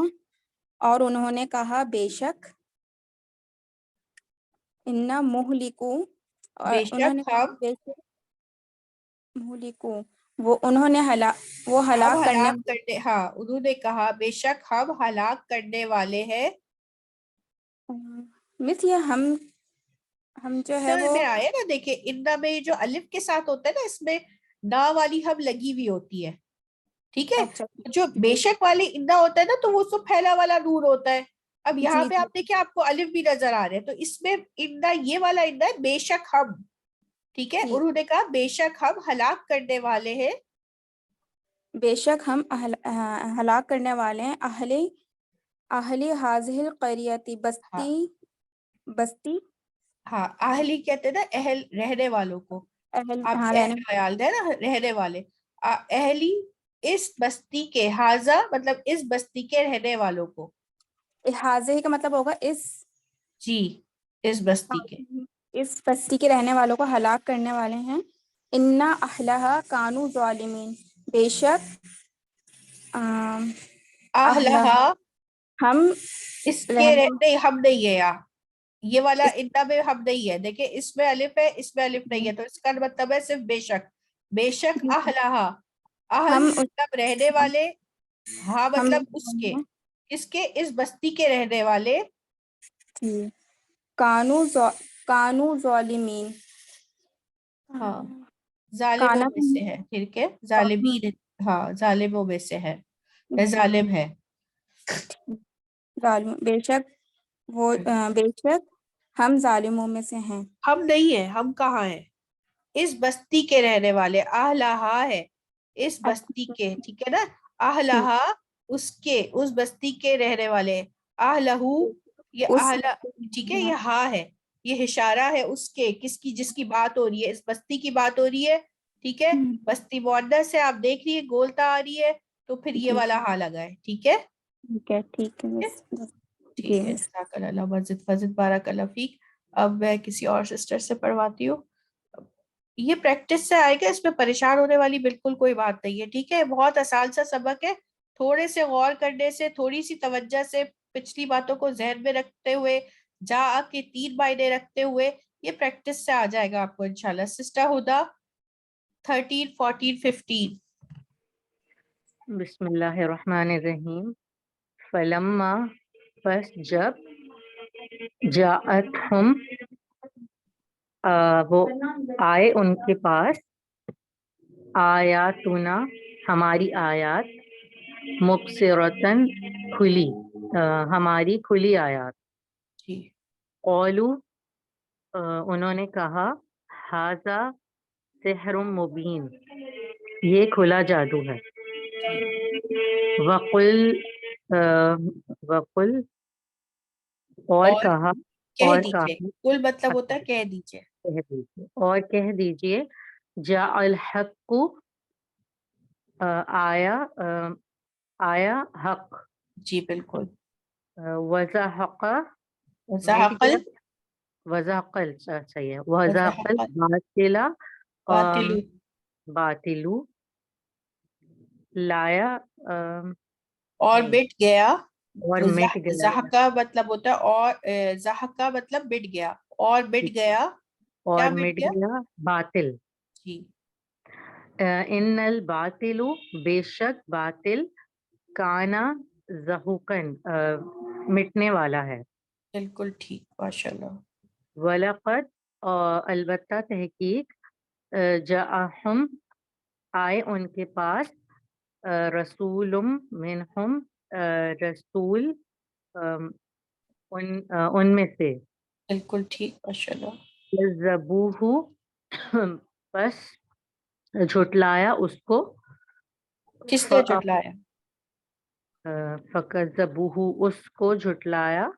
اور انہوں نے کہا بے شک، انا مہلکو، اور بے انہوں نے شک کہا ہم بے شک مہلکو، انہوں نے وہ ہم ہلاک کرنے. ہلاک کرنے. ہاں انہوں نے کہا بے شک ہم ہلاک کرنے والے ہیں. مس یہ ہم جو ہے وہ میں آیا نا، دیکھیں اندا میں جو الف کے ساتھ ہوتا ہے نا، اس میں نا والی ہم لگی ہوئی ہوتی ہے. ٹھیک ہے، اچھا جو بے شک والی اندا ہوتا ہے نا تو وہ سب پھیلا والا نور ہوتا ہے. اب یہاں جی پہ جی آپ دیکھیں آپ کو الف بھی نظر آ رہے ہیں، تو اس میں اندا یہ والا اندا ہے بے شک ہم. ٹھیک ہے، جی انہوں نے کہا بے شک ہم ہلاک کرنے والے ہیں. بے شک ہم ہلاک کرنے والے ہیں اہلی حاضل قریتی، ہاں بستی. ہاں اہلی کہتے ہیں نا، اہل رہنے والوں کو. آپ ہاں اہل رہنے. خیال ہے نا، رہنے والے. اہلی اس بستی کے، حاضہ مطلب اس بستی کے رہنے والوں کو، حاضر کا مطلب ہوگا اس، جی اس بستی کے، اس بستی کے رہنے والوں کو ہلاک کرنے والے ہیں. انا اہلہا کانوا ظالمین، بے شک اہلہا ہم اس کے نہیں، ہم نہیں ہے یہاں، یہ والا انا میں ہم نہیں ہے، دیکھیں اس میں الف ہے، اس میں الف نہیں ہے، تو اس کا مطلب ہے صرف بے شک. بے شک اہلہا، اہل ہم مطلب رہنے والے، ہاں مطلب اس کے، کس کے، اس بستی کے رہنے والے، کانوا ظالمین، ہاں ظالموں میں سے ہے، ٹھیک ہے، ظالمین، ہاں ظالموں میں سے ہے، یا ظالم ہے. ظالم، بے شک وہ بے شک ہم ظالموں میں سے ہیں. ہم نہیں ہیں، ہم کہاں ہیں، اس بستی کے رہنے والے، اہلہا ہے اس بستی کے، ٹھیک ہے نا، اہلہا اس کے، اس بستی کے رہنے والے، اہلہو یہ اس اہل، ٹھیک ہے، یہ ہا ہے، یہ اشارہ ہے اس کے، کس کی، جس کی بات ہو رہی ہے، اس بستی کی بات ہو رہی ہے، ٹھیک ہے، بستی مؤنث ہے، آپ دیکھ لیے گولتا آ رہی ہے، تو پھر یہ والا ہا لگا ہے، ٹھیک ہے، ٹھیک ہے، ٹھیک ہے، ٹھیک ہے، جزاک اللہ مزید فضل، بارک اللہ فیک. اب میں کسی اور سسٹر سے پڑھواتی ہوں. یہ پریکٹس سے آئے گا، اس میں پریشان ہونے والی بالکل کوئی بات نہیں ہے، ٹھیک ہے، بہت آسان سا سبق ہے، تھوڑے سے غور کرنے سے، تھوڑی سی توجہ سے، پچھلی باتوں کو ذہن میں رکھتے ہوئے، جا کے 3 معنی رکھتے ہوئے، یہ پریکٹس سے آ جائے گا آپ کو انشاءاللہ. سسٹر ہدا 13 14 15. بسم اللہ الرحمن الرحیم. فلما، پس جب، جاءتہم وہ آئے ان کے پاس، آیاتنا ہماری آیات، مبصرتن کھلی، ہماری کھلی آیات، جی قولو انہوں نے کہا، ھذا سحر مبین، یہ کھلا جادو ہے. وقل اور کہا، کہہ اور دیجئے، کہا، کل مطلب ہوتا ہے کہہ دیجئے، کہہ دیجیے، اور کہہ دیجیے، جاء الحق، آیا حق، جی بالکل، وزحق، وزحق وزحقل صحیح ہے، وزحقل باطلا، باطل، باطلو، لایا اور مٹ گیا، اور مٹ گیا، زحقہ مطلب ہوتا ہے اور، زحقہ مطلب مٹ گیا، اور مٹ گیا، کیا اور مٹ مٹ گیا، گیا باطل. جی ان الباطل، بے شک باطل، کانا زہوقن، مٹنے والا ہے. بالکل ٹھیک، ماشاءاللہ. وَلَقَدْ، البتہ تحقیق، جاءہم آئے ان کے پاس، رسول منہم، رسول ان میں سے، بالکل ٹھیک، ماشاءاللہ. کذبوہ، بس جھٹلایا اس کو، کس نے جھٹلایا، فکذبوہ، اس کو جھٹلایا،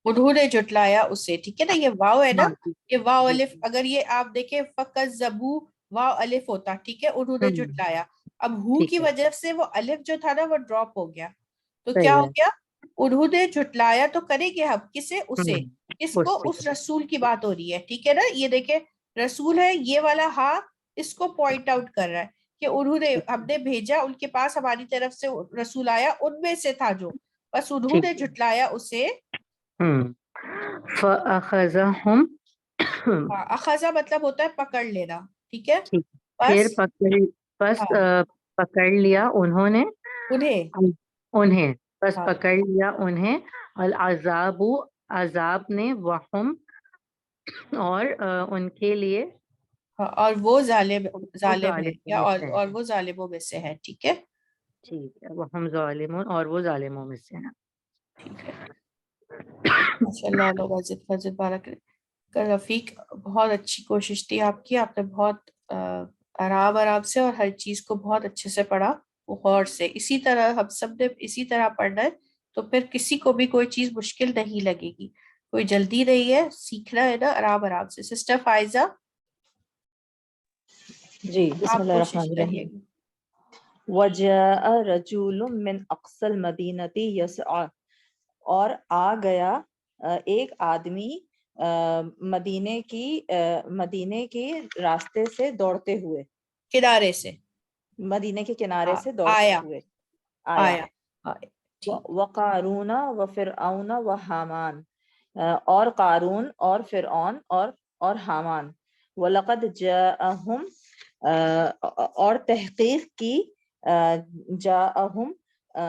انہوں نے جھٹلایا اسے، ٹھیک ہے نا، یہ واو ہے نا، یہ واو جی الف، اگر یہ آپ دیکھیں فکذبو واو الف ہوتا، ٹھیک ہے، انہوں نے جھٹلایا، اب ہو ٹھیک کی ہے، وجہ سے وہ الف جو تھا نا وہ ڈراپ ہو گیا، تو کیا صحیح ہو ہے. گیا، انہوں نے جھٹلایا، تو کریں گے ہم کسے، اسے، کس اس کو، سے اس رسول کی بات ہو رہی ہے، ٹھیک ہے نا، یہ دیکھیں رسول ہے، یہ والا ہاں اس کو پوائنٹ آؤٹ کر رہا ہے کہ انہوں نے، ہم نے بھیجا ان کے پاس، ہماری طرف سے رسول آیا، ان میں سے تھا جو، بس انہوں نے جھٹلایا اسے. فَأَخَذَهُمْ، اخذا مطلب ہوتا ہے پکڑ لینا، ٹھیک ہے، پھر بس پکڑ لیا انہوں نے، انہیں، بس ہاں پکڑ لیا انہیں، العذاب، عذاب نے، وہم، اور ان کے لیے، اور وہ ظالم ہے، ظالموں یا میں سے اور وہ ظالموں میں سے ہے، ٹھیک ہے، ٹھیک ہے، وہم ظالمون، اور وہ ظالموں میں سے ہیں. ٹھیک ہے، ماشاءاللہ، اللہ مزید فضل بارک رفیق. بہت اچھی کوشش تھی آپ کی، آپ نے بہت آرام سے اور ہر چیز کو بہت اچھے سے پڑھا، غور سے. اسی طرح ہم سب نے اسی طرح پڑھنا ہے، تو پھر کسی کو بھی کوئی چیز مشکل نہیں لگے گی، کوئی جلدی نہیں ہے، سیکھنا ہے نا آرام سے. سسٹر فائزہ، جی، بسم آپ اللہ کوشش الرحمن کریے الرحیم. گی. وجاء رجل من اقصى المدینۃ یسعى، اور آ گیا ایک آدمی مدینے کی راستے سے دوڑتے ہوئے، کنارے سے، مدینے کے کنارے سے آیا دوڑتے ہوئے آیا۔ ٹھیک، وقارون وفرعون وحامان، اور قارون اور فرعون اور حامان۔ وَلَقَدْ جَاءَهُمْ، اور تحقیق کی، جاءہم،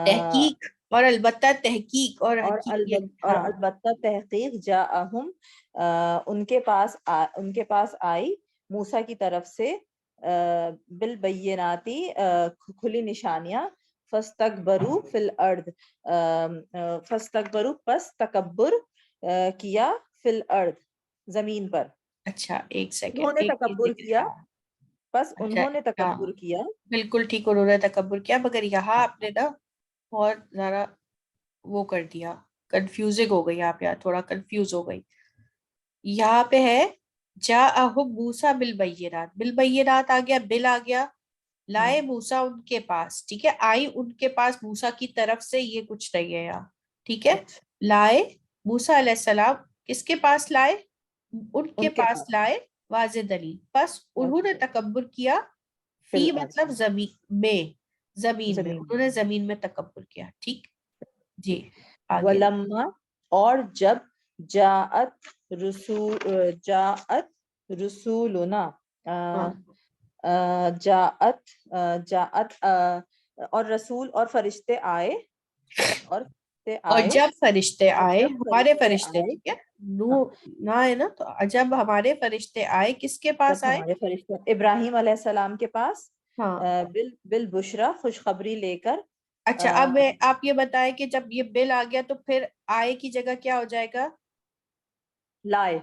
تحقیق اور البتہ تحقیق اور البتہ تحقیق، جاءہم، ان کے پاس آئی موسیٰ کی طرف سے، بالبیناتی، کھلی نشانیاں، فاستکبروا فی الارض، فاستکبروا، پس تکبر کیا، فی الارض، زمین پر۔ اچھا ایک سیکنڈ، انہوں نے تکبر کیا، بس انہوں نے تکبر کیا، بالکل ٹھیک، انہوں نے تکبر کیا، مگر یہاں آپ نے نا بہت ذرا وہ کر دیا، کنفیوزنگ ہو گئی، آپ یہاں تھوڑا کنفیوز ہو گئی۔ یہاں پہ ہے جاءہم موسیٰ بالبینات، بالبینات آ گیا، بل آ گیا، لائے موسیٰ ان کے پاس، ٹھیک ہے، آئی ان کے پاس موسیٰ کی طرف سے، یہ کچھ نہیں ہے یہاں، ٹھیک ہے، لائے موسیٰ علیہ السلام کس کے پاس لائے؟ ان کے پاس لائے واضح دلیل، بس انہوں نے تکبر کیا، فی مطلب زمین میں انہوں نے زمین میں تکبر کیا، ٹھیک جی آگے۔ ولما، اور جب، جاءت رسولنا، جاءت اور رسول اور فرشتے آئے، اور جب فرشتے آئے، ہمارے فرشتے، ٹھیک ہے، نو نہ ہے نا، تو جب ہمارے فرشتے آئے، کس کے پاس آئے؟ ہمارے فرشتے ابراہیم علیہ السلام کے پاس، بالبشرا، خوشخبری لے کر۔ اچھا اب آپ یہ بتائیں کہ جب یہ بل آ گیا تو پھر آئے کی جگہ کیا ہو جائے گا؟ لائے۔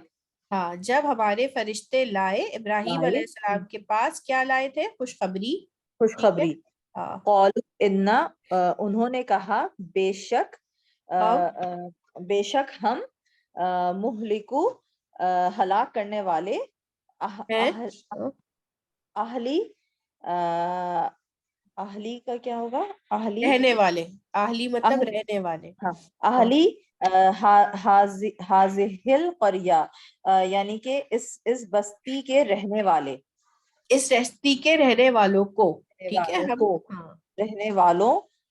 ہاں، جب ہمارے فرشتے لائے ابراہیم علیہ السلام کے پاس، کیا لائے تھے؟ خوشخبری، خوشخبری۔ قالوا انا، انہوں نے کہا، بے شک ہم، مہلکو، ہلاک کرنے والے، اہلی کا کیا ہوگا؟ رہنے والے، اہلی مطلب رہنے والے، اہلی ہذہ القریہ، یعنی کہ اس بستی کے رہنے والے، اس بستی کے رہنے والوں کو، ٹھیک ہے،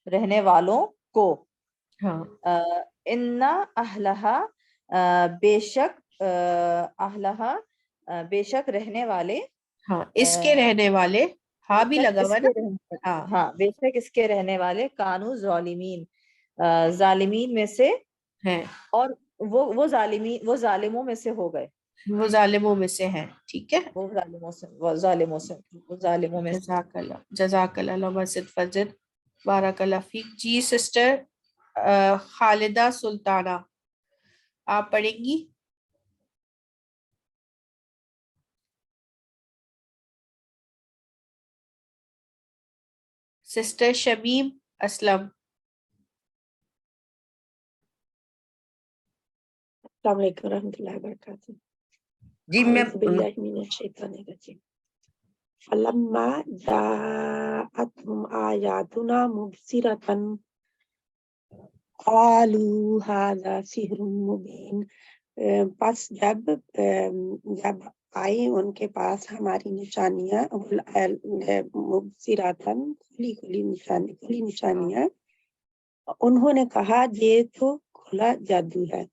رہنے والوں کو، ہاں، انا اہلہا، بے شک رہنے والے، ہاں اس کے رہنے والے، ہاں بھی لگا ہوا نا، ہاں بے شک اس کے رہنے والے، کانو ظالمین، ظالمین میں سے ہیں، اور وہ ظالموں میں سے ہو گئے، وہ ظالموں میں سے ہیں، ٹھیک ہے، وہ ظالموں میں سے۔ جزاک اللہ علامہ سید فضل، بارک اللہ فیک۔ جی سسٹر خالدہ سلطانہ، آپ پڑھیں گی؟ سسٹر شمیم اسلم، السلام علیکم ورحمۃ اللہ وبرکاتہ۔ جی میں اعوذ باللہ من الشیطان الرجیم۔ فلما جاءتهم آیاتنا مبصرۃ قالوا هذا سحر مبین، پس جب آئی ان کے پاس ہماری نشانیاں، مبصراتن، کھلی نشانیاں، انہوں نے کہا یہ تو کھلا جادو ہے۔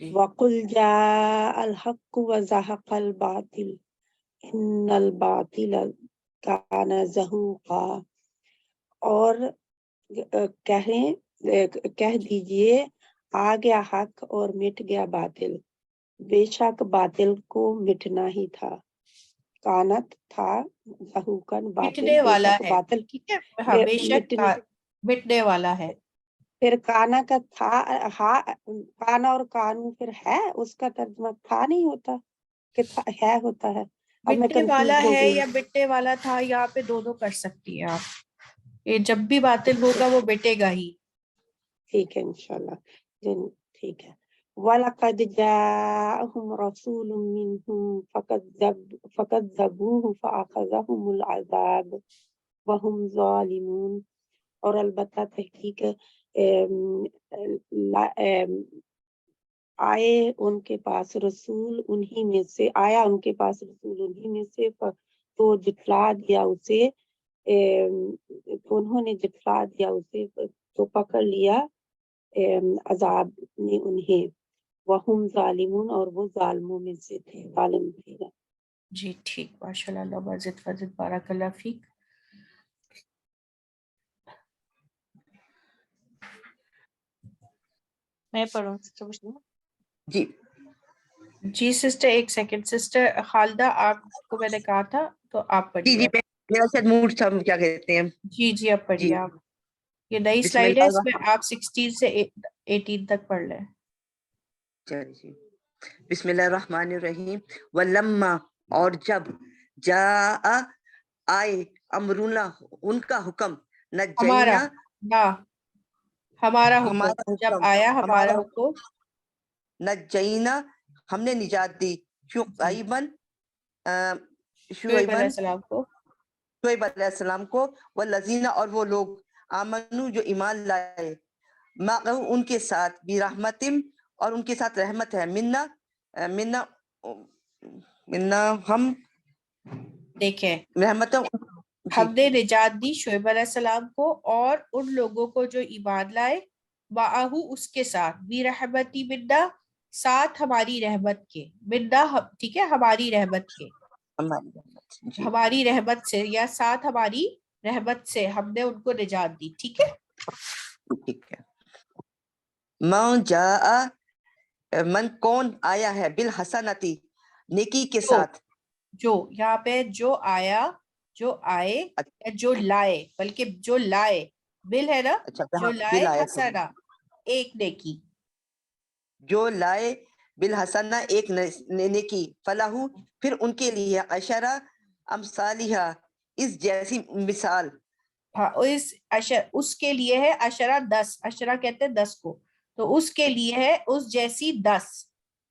وَقُلْ جَاءَ الْحَقُّ وَزَهَقَ الْبَاطِلُ إِنَّ الْبَاطِلَ كَانَ زَهُوقًا، اور کہہ دیجئے آ گیا حق اور مٹ گیا باطل، بے شک باطل کو مٹنا ہی تھا، کانت تھا، زہوکن باطل، مٹنے بے والا شک ہے، باطل، ٹھیک ہے، ہاں بے شک مٹنے والا ہے۔ پھر کانا کا تھا، کانا اور کانو پھر ہے، اس کا ترجمہ تھا نہیں ہوتا کہ ہے ہوتا ہے۔ اب میں مٹنے والا کنفیوز ہو ہے گئی۔ یا مٹنے والا تھا، یہاں پہ دونوں کر سکتی ہیں آپ، یہ جب بھی باطل ہوگا وہ مٹے گا ہی۔ ٹھیک ہے انشاءاللہ، ٹھیک ہے۔ وَلَقَدْ جَاءَهُمْ رَسُولٌ مِّنْهُمْ فَكَذَّبُوهُ فَأَخَذَهُمُ الْعَذَابُ وہم ظالمون اور البتہ تحقیق آئے ان کے پاس رسول انہی میں سے، آیا ان کے پاس رسول انہی میں سے تو جٹلا دیا اسے، انہوں نے جٹلا دیا اسے تو پکڑ لیا عذاب نے انہیں، وہم ظالمون اور وہ ظالموں میں سے تھے، ظالم تھے۔ جی ٹھیک، ماشاء اللہ، اللہ مزید فضل، بارک اللہ فیک۔ میں پڑھوں جی جی سسٹر، ایک سیکنڈ سسٹر خالدہ، آپ کو میں نے کہا تھا تو آپ جی پڑھیے۔ جی میرا شاید موڈ تھا، کیا کہتے ہیں، جی جی اب پڑھیے آپ، یہ نئی بسم سلائیڈ ہے، اللہ اس میں آپ 16 سے 18 تک پڑھ لیں۔ جی بسم اللہ الرحمن الرحیم۔ ولما اور جب جاء آئے امرنا ان کا حکم، ہمارا نجینا نا ہمارا حکم، ہمارا جب حکم، آیا ہمارا حکم، نجینا ہم نے نجات دی، شعیباً شعیب علیہ السلام کو، شعیب علیہ السلام کو، والذین اور وہ لوگ آمنو جو ایمان لائے، معہ ان کے ساتھ، برحمتم اور ان کے ساتھ رحمت ہے، منا منا منا ہم دیکھیں رحمت ہم نے نجات دی شعیب علیہ السلام کو اور ان لوگوں کو جو ایمان لائے، معہو اس کے ساتھ، برحمتی منا ساتھ ہماری رحمت کے، منا ٹھیک ہے ہماری رحمت کے، ہماری رحمت سے یا ساتھ ہماری رحمت سے ہم نے ان کو نجات دی، ٹھیک ہے۔ ٹھیک ہے۔ من جاء من کون آیا ہے، بالحسنتی نیکی کے ساتھ، جو یہاں پہ جو آیا، جو آئے یا جو لائے، بلکہ جو لائے بل ہے نا، جو لائے حسنا ایک نیکی، جو لائے بالحسنہ ایک نیکی، فلاح پھر ان کے لیے عشرہ امثالہ اس جیسی مثال، ہاں اس کے لیے ہے عشرہ 10، عشرہ کہتے ہیں 10 کو، تو اس کے لیے ہے اس جیسی 10،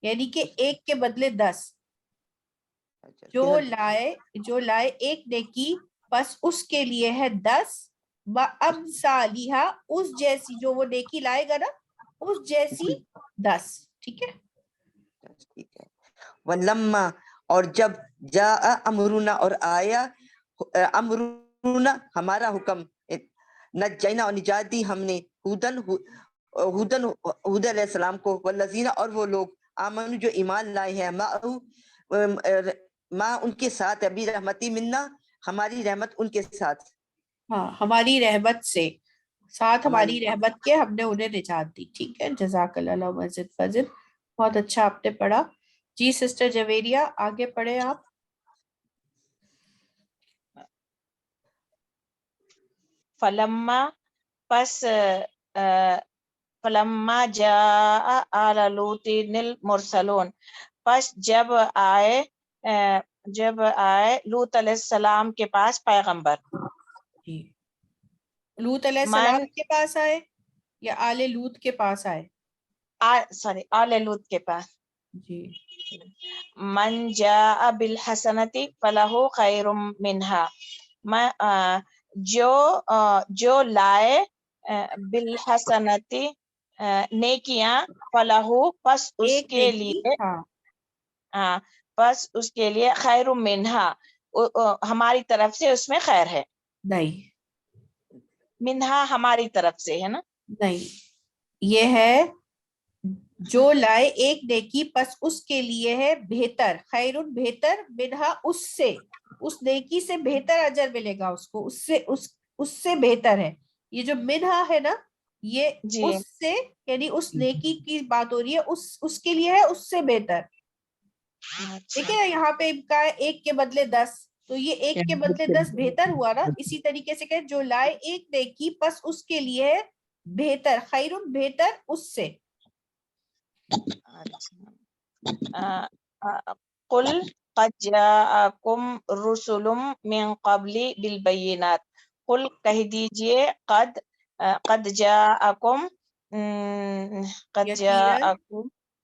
یعنی کہ ایک کے بدلے 10، جو لائے ایک نیکی پس اس کے لیے ہے 10، بامثالہ اس جیسی، جو وہ نیکی لائے گا نا اس جیسی 10، ٹھیک ہے۔ ولما اور جب جاء امرنا اور آیا امرنا ہمارا حکم، نجینا اور نجات دی ہم نے ہود علیہ السلام کو، والذین اور وہ لوگ آمنو جو ایمان لائے ہیں، ماں ان کے ساتھ، ابھی رحمتی منا ہماری رحمت ان کے ساتھ، ہاں ہماری رحمت سے، ساتھ ہماری رحمت کے ہم نے انہیں نجات دی، ٹھیک ہے۔ جزاک اللہ مزید فضل، بہت اچھا آپ نے پڑھا۔ جی سسٹر جویریہ آگے پڑھے آپ۔ فلما پس فلما جاء آل لوط المرسلون پس جب آئے لوط علیہ السلام کے پاس پیغمبر، لوط علیہ السلام کے پاس آئے یا آل لوط کے پاس آئے؟ سوری آل لوط کے پاس، جی۔ من جاء بالحسنتی فلہ خیر منہا، جو لائے بالحسنتی نیکیاں، فلہ پس اس کے لیے، پس اس کے لیے خیر منہا ہماری طرف سے اس میں خیر ہے، نہیں منہا ہماری طرف سے ہے نا، نہیں، یہ ہے جو لائے ایک نیکی پس اس کے لیے ہے بہتر، خیر بہتر، منہا اس سے، اس نیکی سے بہتر اجر ملے گا اس کو، اس سے بہتر ہے، یہ جو منہا ہے نا یہ اس سے یعنی اس نیکی کی بات ہو رہی ہے، اس کے لیے ہے اس سے بہتر، دیکھیں نا یہاں پہ کہا ہے ایک کے بدلے 10، تو یہ ایک کے بدلے 10 بہتر ہوا نا، اسی طریقے سے کہ جو لائے ایک نیکی پس اس کے لیے بہتر، خیر بہتر اس سے، قل قد جاءکم رسل من قبل بالبینات، قل کہہ دیجئے قد جاءکم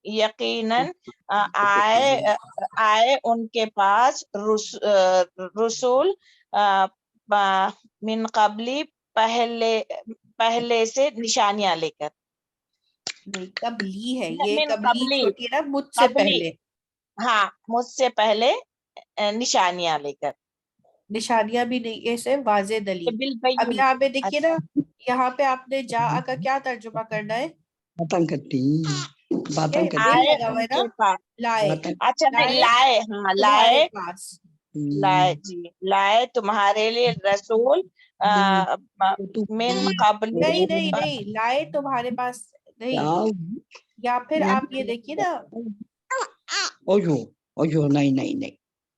یقیناً آئے ان کے پاس رسول من قبلی پہلے سے نشانیاں لے کر. نہیں قبلی ہے یہ, من قبلی قبلی چھوٹی ہے نا, مجھ سے قبلی پہلے. ہاں مجھ سے پہلے نشانیاں لے کر. نشانیاں بھی نہیں, ایسے واضح دلیل. اب بالبین. یہاں پہ دیکھیے نا, یہاں پہ آپ نے جا کا کیا ترجمہ کرنا ہے؟ آئے لگا ہوا ان ہے نا, کے پاس. لائے. اچھا نہیں لائے, ہاں تمہارے لائے پاس. لائے جی لائے تمہارے لیے رسول من قبل. نہیں نہیں نہیں, لائے تمہارے پاس نہیں. یا پھر آپ یہ دیکھیے نا,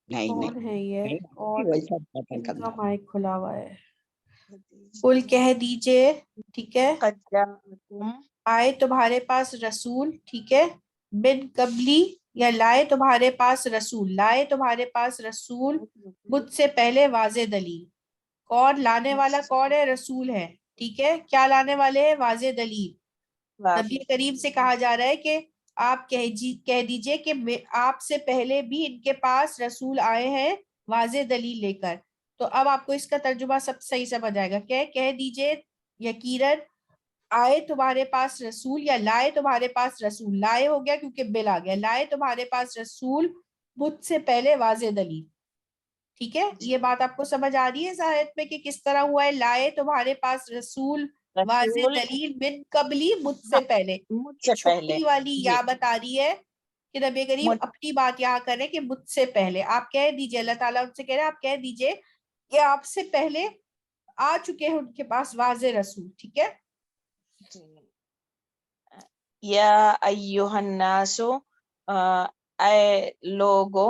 کون ہے یہ, اور ان کا مائک کھلا ہوا ہے. قل کہہ دیجئے, ٹھیک ہے, قد جاءکم آئے تمہارے پاس رسول, ٹھیک ہے, من قبلی, یا لائے تمہارے پاس رسول, لائے تمہارے پاس رسول مجھ سے پہلے واضح دلیل. کون لانے والا کون ہے؟ رسول ہے, ٹھیک ہے. کیا لانے والے ہیں؟ واضح دلیل. نبی کریم سے کہا جا رہا ہے کہ آپ کہہ دیجئے کہ آپ سے پہلے بھی ان کے پاس رسول آئے ہیں واضح دلیل لے کر. تو اب آپ کو اس کا ترجمہ سب صحیح سمجھ آئے گا. کہہ دیجئے یقیناً آئے تمہارے پاس رسول, یا لائے تمہارے پاس رسول, لائے ہو گیا کیونکہ بل آ گیا, لائے تمہارے پاس رسول مجھ سے پہلے واضح دلیل. ٹھیک ہے, یہ بات آپ کو سمجھ آ رہی ہے اس آیت میں کہ کس طرح ہوا ہے؟ لائے تمہارے پاس رسول واضح دلیل من قبلی, مجھ سے پہلے. مجھ یہ سے پہلے چھوٹی والی جی یا بتا رہی ہے کہ نبی کریم اپنی بات یہاں کریں کہ مجھ سے پہلے. آپ کہہ دیجئے, اللہ تعالیٰ ان سے کہہ رہے ہیں آپ کہہ دیجئے کہ آپ سے پہلے آ چکے ہیں ان کے پاس واضح رسول. ٹھیک ہے, یا ایہا الناس اے لوگو,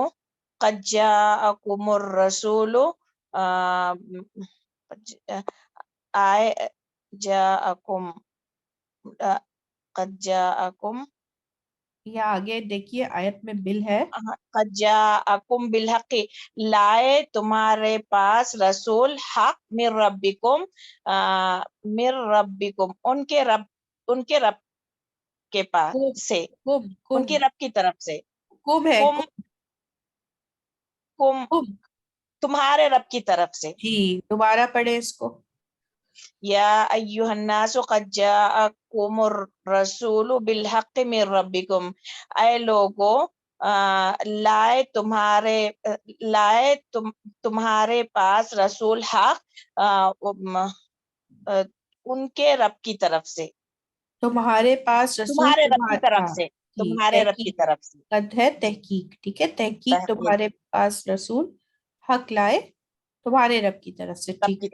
قد جاءکم الرسول آئے جاءکم قد جاءکم, یا آگے دیکھیے آیت میں بل ہے, قد جاءکم بالحق, لائے تمہارے پاس رسول حق من ربکم, من ربکم ان کے رب کے پاس سے, ان کے رب کی طرف سے. کم ہے, کم تمہارے رب کی طرف سے. جی دوبارہ پڑھے اس کو. یا ایہا الناس قد جاءکم الرسول بالحق من ربکم, اے لوگو لائے تمہارے پاس رسول حق ان کے رب کی طرف سے. تمہارے پاس رسول تمہارے رب کی طرف ہاں, سے, جی, تمہارے رب کی طرف سے. قد ہے تحقیق, ٹھیک ہے, تحقیق تمہارے پاس رسول حق لائے تمہارے رب کی طرف سے. ٹھیک ہے,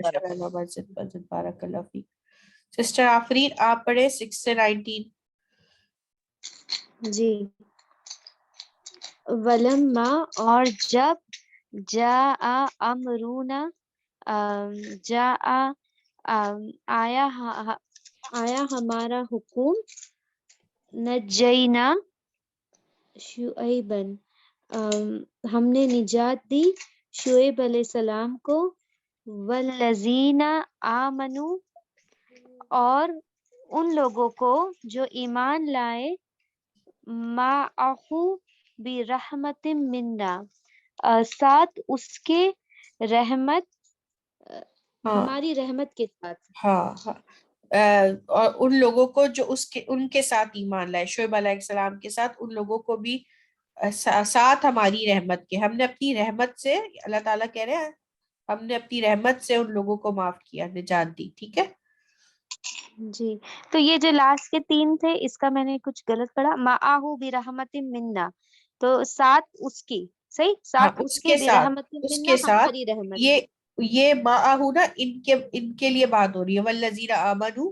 بارک اللہ فیک. سسٹر آفرین آپ پڑھے 6 سے 19. جی. ولما, اور جب, جاء امرونا, جاء آیا ہمارا حکم, نجینا شعیبن, ہم نے نجات دی شعیب علیہ السلام کو, والذین آمنوا, اور ان لوگوں کو جو ایمان لائے, معہو برحمت منا, ساتھ اس کے رحمت, ہماری رحمت کے ساتھ. ہاں, اور ان لوگوں کو جو ان کے ساتھ ایمان لائے, شعیب علیہ السلام کے ساتھ, ان لوگوں کو بھی ساتھ ہماری رحمت کے. ہم نے اپنی رحمت سے, اللہ تعالیٰ کہہ رہے ہیں ہم نے اپنی رحمت سے ان لوگوں کو معاف کیا, نجات دی. ٹھیک ہے, جی. تو یہ جو لاسٹ کے 3 تھے اس کا میں نے کچھ غلط پڑھا, معہو برحمت منا, تو ساتھ اس کی, صحیح, ساتھ اس کے برحمت منا, ہماری رحمت. یہ معہو نا ان کے لیے بات ہو رہی ہے, والذین آمنوا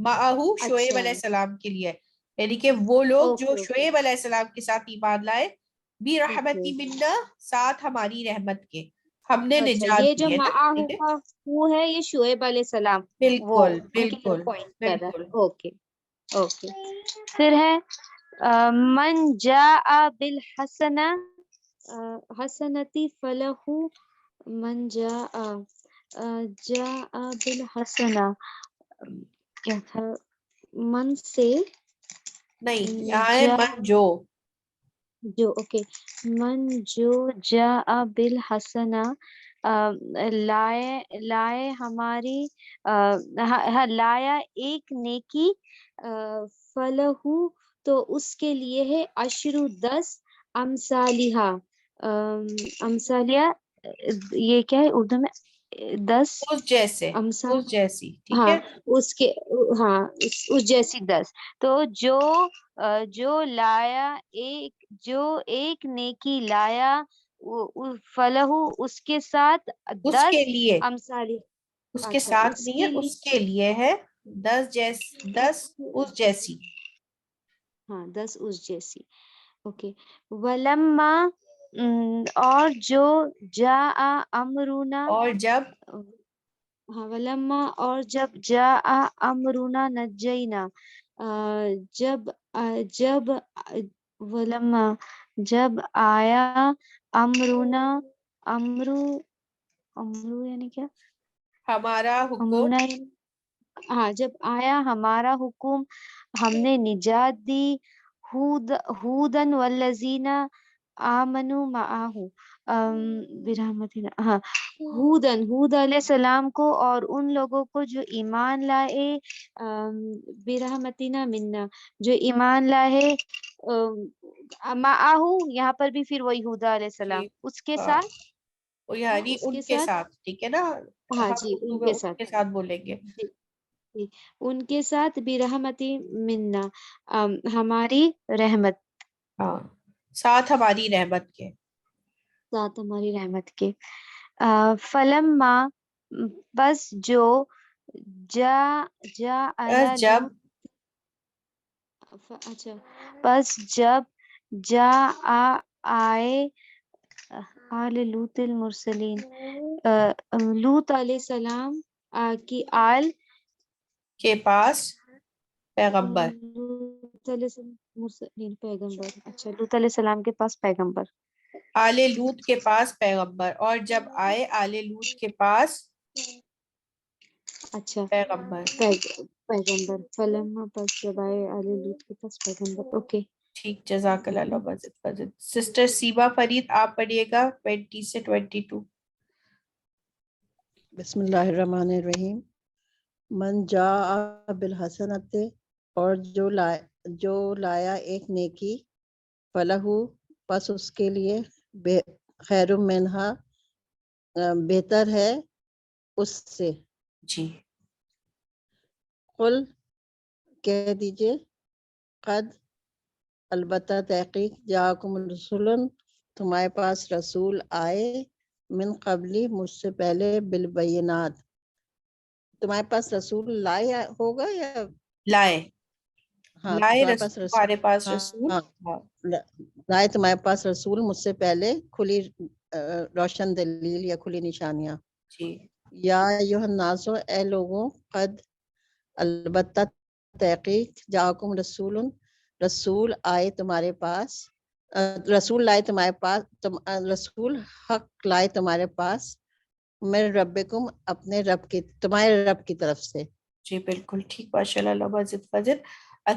معہو شعیب علیہ السلام کے لیے, یعنی کہ وہ لوگ جو شعیب علیہ السلام کے ساتھ ایمان لائے, برحمتی منا, ساتھ ہماری رحمت کے, ہم نے نجات یہ جو دی ہے نا. معہو کا وہ ہے یہ شعیب علیہ السلام, بالکل بالکل. Okay okay. پھر ہے من جاء بالحسنہ, حسنتی فلہ, من جاء بالحسنہ, کیا تھا, من سے نہیں, یہاں ہے من جو اوکے, من جو جاء بالحسنہ لائے ہماری لایا ایک نیکی فلہو تو اس کے لیے ہے 10 امثالہا امثالیہ یہ کیا ہے اردو میں 10 اس جیسے، امثال اس جیسی، ٹھیک ہاں ہے. اس کے ہاں اس جیسی 10 تو جو لایا جو ایک نیکی لایا فلہو اس کے ساتھ اس 10 کے لیے، امثالی اس کے اچھا ساتھ اس نہیں کے ہے، لیے اس کے لیے ہے 10 اس جیسی. ہاں 10 اس جیسی. اوکے. ولما اور جو جا امرونا اور جب ہاں ولما اور جب جا امرونا نجینا جب ولما جب آیا امرونا امرو یعنی کیا ہمارا حکم، امرونا ہاں جب آیا ہمارا حکم ہم نے نجات دی ہودن والذین آمنوا معاہو برحمتنا ہاں ہود علیہ السلام کو اور ان لوگوں کو جو ایمان لائے برحمتنا منا جو ایمان لائے معاہو یہاں پر بھی پھر وہی ہود علیہ السلام جی اس کے ساتھ یعنی اس ان کے کے ساتھ ساتھ، ٹھیک ہے نا. ہاں ہم جی اردو ان میں کے ان ساتھ کے ساتھ بولیں گے. جی جی ان کے ساتھ برحمتی منا ہماری رحمت ہاں ساتھ ہماری رحمت کے. ساتھ ہماری رحمت کے. فلما بس جو جا بس جب اچھا بس جب آئے آل لوط المرسلین لوط علیہ السلام کی آل کے پاس پیغمبر. لوط علیہ السلام مرسلین پیغمبر. اچھا لوط علیہ السلام کے پاس پیغمبر آل لوط کے پاس پیغمبر، اور جب آئے آل لوط کے پاس اچھا پیغمبر. پیغمبر فلما پس جب آئے آل لوط کے پاس پیغمبر. اوکے ٹھیک، جزاک اللہ مزید. سسٹر سیبا فرید آپ پڑھیے گا 20 سے 22. بسم اللہ الرحمن الرحیم. من جاء بالحسنت اور جو لایا ایک نیکی فلہو پس اس کے لیے خیر منہا بہتر ہے اس سے. جی قل کہہ دیجئے قد البتہ تحقیق جاءکم رسول تمہارے پاس رسول آئے من قبلی مجھ سے پہلے بالبینات. تمہارے پاس رسول لائے ہوگا یا لائے ہاں لائے تمہارے پاس رسول، رسول ہمارے پاس ہاں رسول. ہاں ہاں لائے تمہارے پاس رسول مجھ سے پہلے کھلی روشن دلیل یا کھلی نشانیاں. جی یا ایھا الناس اے لوگوں قد البتہ تحقیق جاءکم رسول آئے تمہارے پاس رسول لائے تمہارے پاس رسول حق لائے تمہارے پاس میرے ربکم اپنے رب کی تمہارے رب کی طرف سے. جی بالکل ٹھیک، ماشاء اللہ مزید فضل.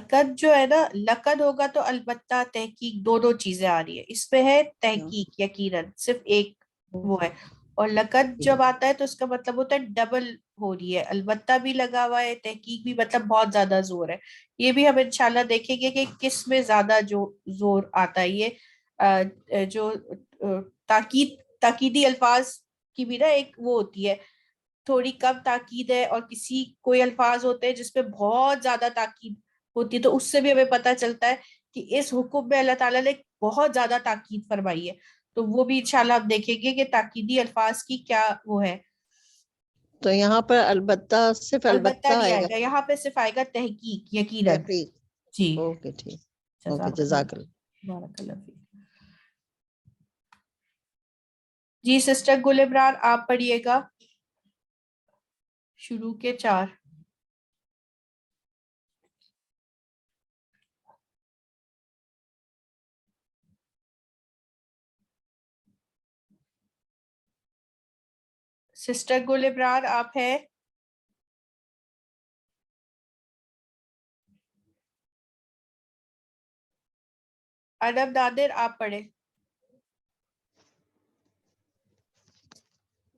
قد جو ہے نا لقد ہوگا تو البتہ تحقیق دونوں چیزیں آ رہی ہے اس پہ ہے تحقیق یقیناً صرف ایک وہ ہے. اور لقد جب آتا ہے تو اس کا مطلب ہوتا ہے ڈبل ہو رہی ہے، البتہ بھی لگا ہوا ہے، تحقیق بھی، مطلب بہت زیادہ زور ہے. یہ بھی ہم انشاءاللہ دیکھیں گے کہ کس میں زیادہ جو زور آتا ہے. یہ جو تاکیدی الفاظ کی بھی نا ایک وہ ہوتی ہے، تھوڑی کم تاکید ہے، اور کسی کوئی الفاظ ہوتے ہیں جس پہ بہت زیادہ تاکید ہوتی ہے، تو اس سے بھی ہمیں پتہ چلتا ہے کہ اس حکم میں اللہ تعالیٰ نے بہت زیادہ تاکید فرمائی ہے. تو وہ بھی انشاءاللہ ہم دیکھیں گے کہ تاکیدی الفاظ کی کیا وہ ہے. تو یہاں پر البتہ صرف البتہ نہیں آئے آئے گا. گا، یہاں پہ صرف آئے گا تحقیق یقیناً. تحقیق. جی اوکے ٹھیک. اوکے جزاک جزاک اللہ. اللہ، بارک اللہ فیک. جی سسٹر گل عمران آپ پڑھیے گا شروع کے 4. سسٹر گل عمران آپ ہیں؟ انب نادر آپ پڑھیں.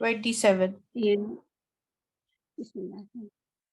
27.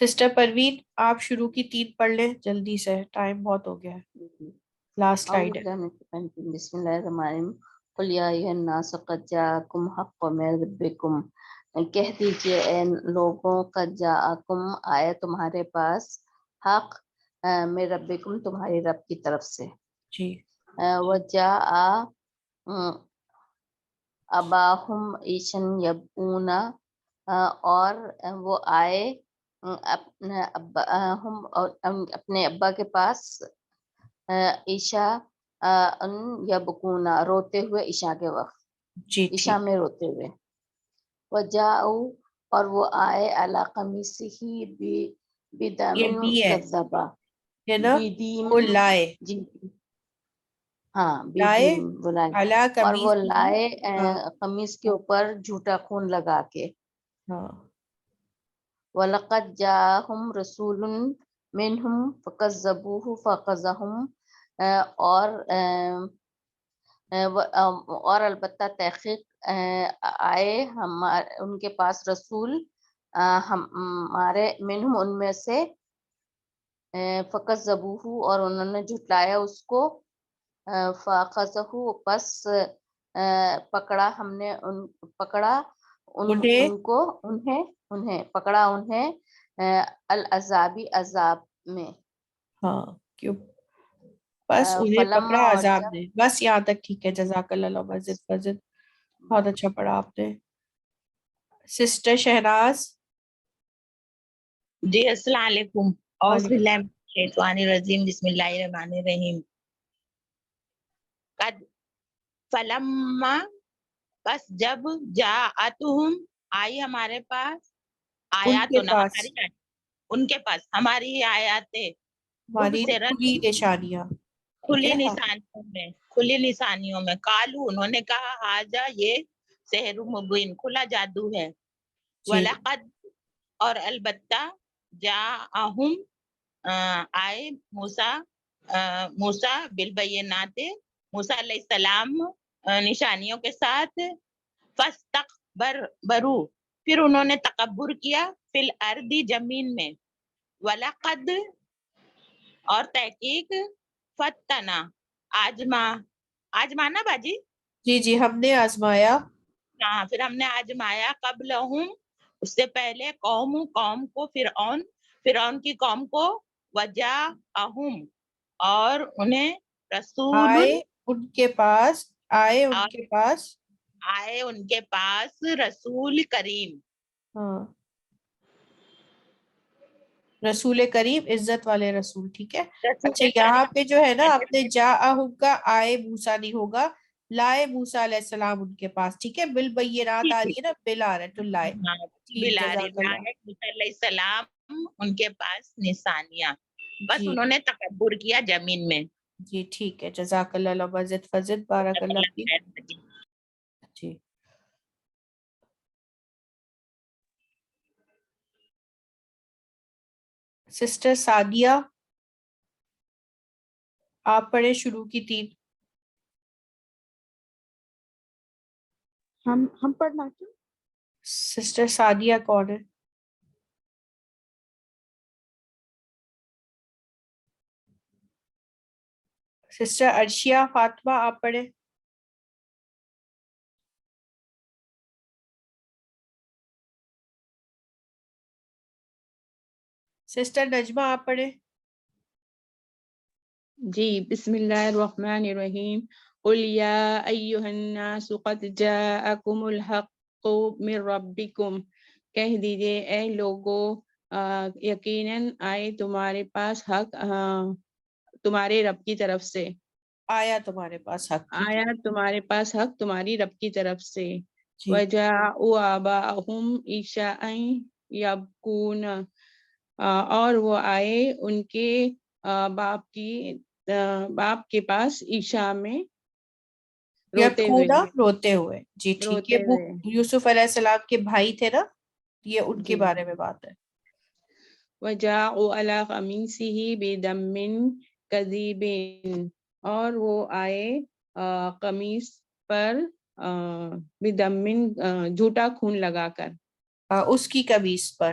سسٹر پروین آپ شروع کی 3 پڑھ لیں جلدی سے، ٹائم بہت ہو گیا ہے، لاسٹ سلائیڈ ہے۔ بسم اللہ الرحمن الرحیم قل یا ایھا الناس قد جاءکم حق من ربکم، کہہ دیجئے اے لوگوں قد جاءکم آیا تمہارے پاس حق من ربکم تمہاری رب کی طرف سے، جی وجاء اباہم عیشن یبون، اور وہ آئے اپنے ابا کے پاس عشاء ان یبکونا روتے ہوئے عشاء کے وقت، جی عشاء میں روتے ہوئے، وجاؤ اور وہ آئے علی قمیصہ یہ بدم بھی ہے کذبا، یہ نا، بدیم وہ لائے جی ہاں لائے بدیم وہ لائے، علا اور وہ قمیص، لائے ہاں قمیص کے اوپر جھوٹا خون لگا کے، ہاں وَلَقَدْ جَاءَهُمْ رَسُولٌ مِّنْهُمْ فَكَذَّبُوهُ فَأَخَذَهُمْ اور البتہ تحقیق آئے ان کے پاس رسول ہمارے منہم ان میں سے، فَكَذَّبُوهُ اور انہوں نے جھٹلایا اس کو، فَأَخَذَهُ پس پکڑا ہم نے انہیں انہیں پکڑا العذابی عذاب میں، ہاں کیوں بس انہیں فلما پکڑا اور عذاب جب نے، بس یہاں تک ٹھیک ہے، جزاک اللہ مزید فضل، بہت اچھا پڑھا آپ نے۔ سسٹر شہناز، جی السلام علیکم، اعوذ باللہ من الشیطان الرجیم، بسم اللہ الرحمن الرحیم۔ قد فلما بس جب جاءتہم آئی ہمارے پاس، ان آیات کے پاس ان کے پاس ہماری آیاتیں، ہماری کھلی نشانیاں، ٹھیک کھلی ہے ہاں کھلی نشانیوں میں، قالو انہوں نے کہا حاجہ یہ سحر مبین کھلا جادو ہے، جی وَلَقَدْ اور البتہ جاءہم آئے موسیٰ بالبینات موسیٰ علیہ السلام نشانیوں کے ساتھ، فاستکبروا پھر انہوں نے تکبر کیا، فی الارض زمین میں، وَلَقَدْ اور تحقیق فتنا آزمانا باجی، جی جی ہم نے آزمایا، ہاں پھر ہم نے آزمایا قبلہم اس سے پہلے قوم کو فرعون کی قوم کو، وجاءہم اور انہیں رسول آئے ان کے پاس آئے ان کے پاس رسول کریم، ہاں رسول کریم عزت والے رسول، ٹھیک ہے اچھا یہاں پہ جو ہے نا اپنے جاءہم کا آئے موسیٰ نہیں ہوگا، لائے موسیٰ علیہ السلام ان کے پاس، ٹھیک ہے بالبینات آ رہی ہے نا، بل آ رہا ہے تو لائے، ٹھیک جزاک اللہ علیہ السلام ان کے پاس نشانیاں، بس جی انہوں نے تکبر کیا زمین میں، جی ٹھیک ہے جزاک اللہ مزید فضل، بارک اللہ فیک جی۔ سسٹر سعدیہ آپ پڑھیں شروع کی 3، ہم پڑھنا کیوں؟ سسٹر سعدیہ کون ہے؟ سسٹر عرشیہ فاطمہ آپ پڑھیں، سسٹر نجمہ آپ پڑھیں، جی بسم اللہ الرحمن الرحیم، قل یا ایہا الناس قد جاءکم الحق من ربکم، کہہ دیجئے اے لوگو یقیناً آئے تمہارے پاس حق تمہارے رب کی طرف سے، آیا تمہارے پاس حق، آیا تمہارے پاس حق تمہاری رب کی طرف سے، جی وَجَاءُوا آبَاءَهُمْ عِشَاءً یبکون اور وہ آئے ان کے باپ کے پاس عشاء میں روتے ہوئے، روتے ہوئے، جی ٹھیک، روتے یہ ہوئے، یوسف علیہ السلام کے بھائی تھے نا، یہ ان کے جی بارے میں بات ہے۔ وَجَاءُوا عَلَىٰ قَمِيصِهِ بِدَمٍ كَذِيبٍ اور وہ آئے قمیص پر بدمن جھوٹا خون لگا کر، اس کی قمیص پر،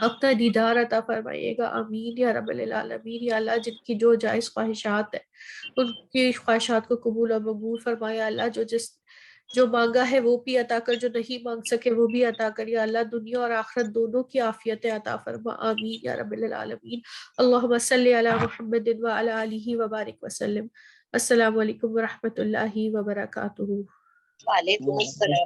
اپنا دیدار عطا فرمائیے گا، آمین یا رب العالمین۔ یا اللہ جن کی جو جائز خواہشات ہیں ان کی خواہشات کو قبول اور مقبول فرمایا اللہ، جو مانگا ہے وہ بھی عطا کر، جو نہیں مانگ سکے وہ بھی عطا کر، یا اللہ دنیا اور آخرت دونوں کی عافیت عطا فرما، آمین یا رب العالمین۔ اللہم صلی علی محمد وعلی آلہ وبارک وسلم۔ السلام علیکم ورحمۃ اللہ وبرکاتہ۔ وعلیکم السلام۔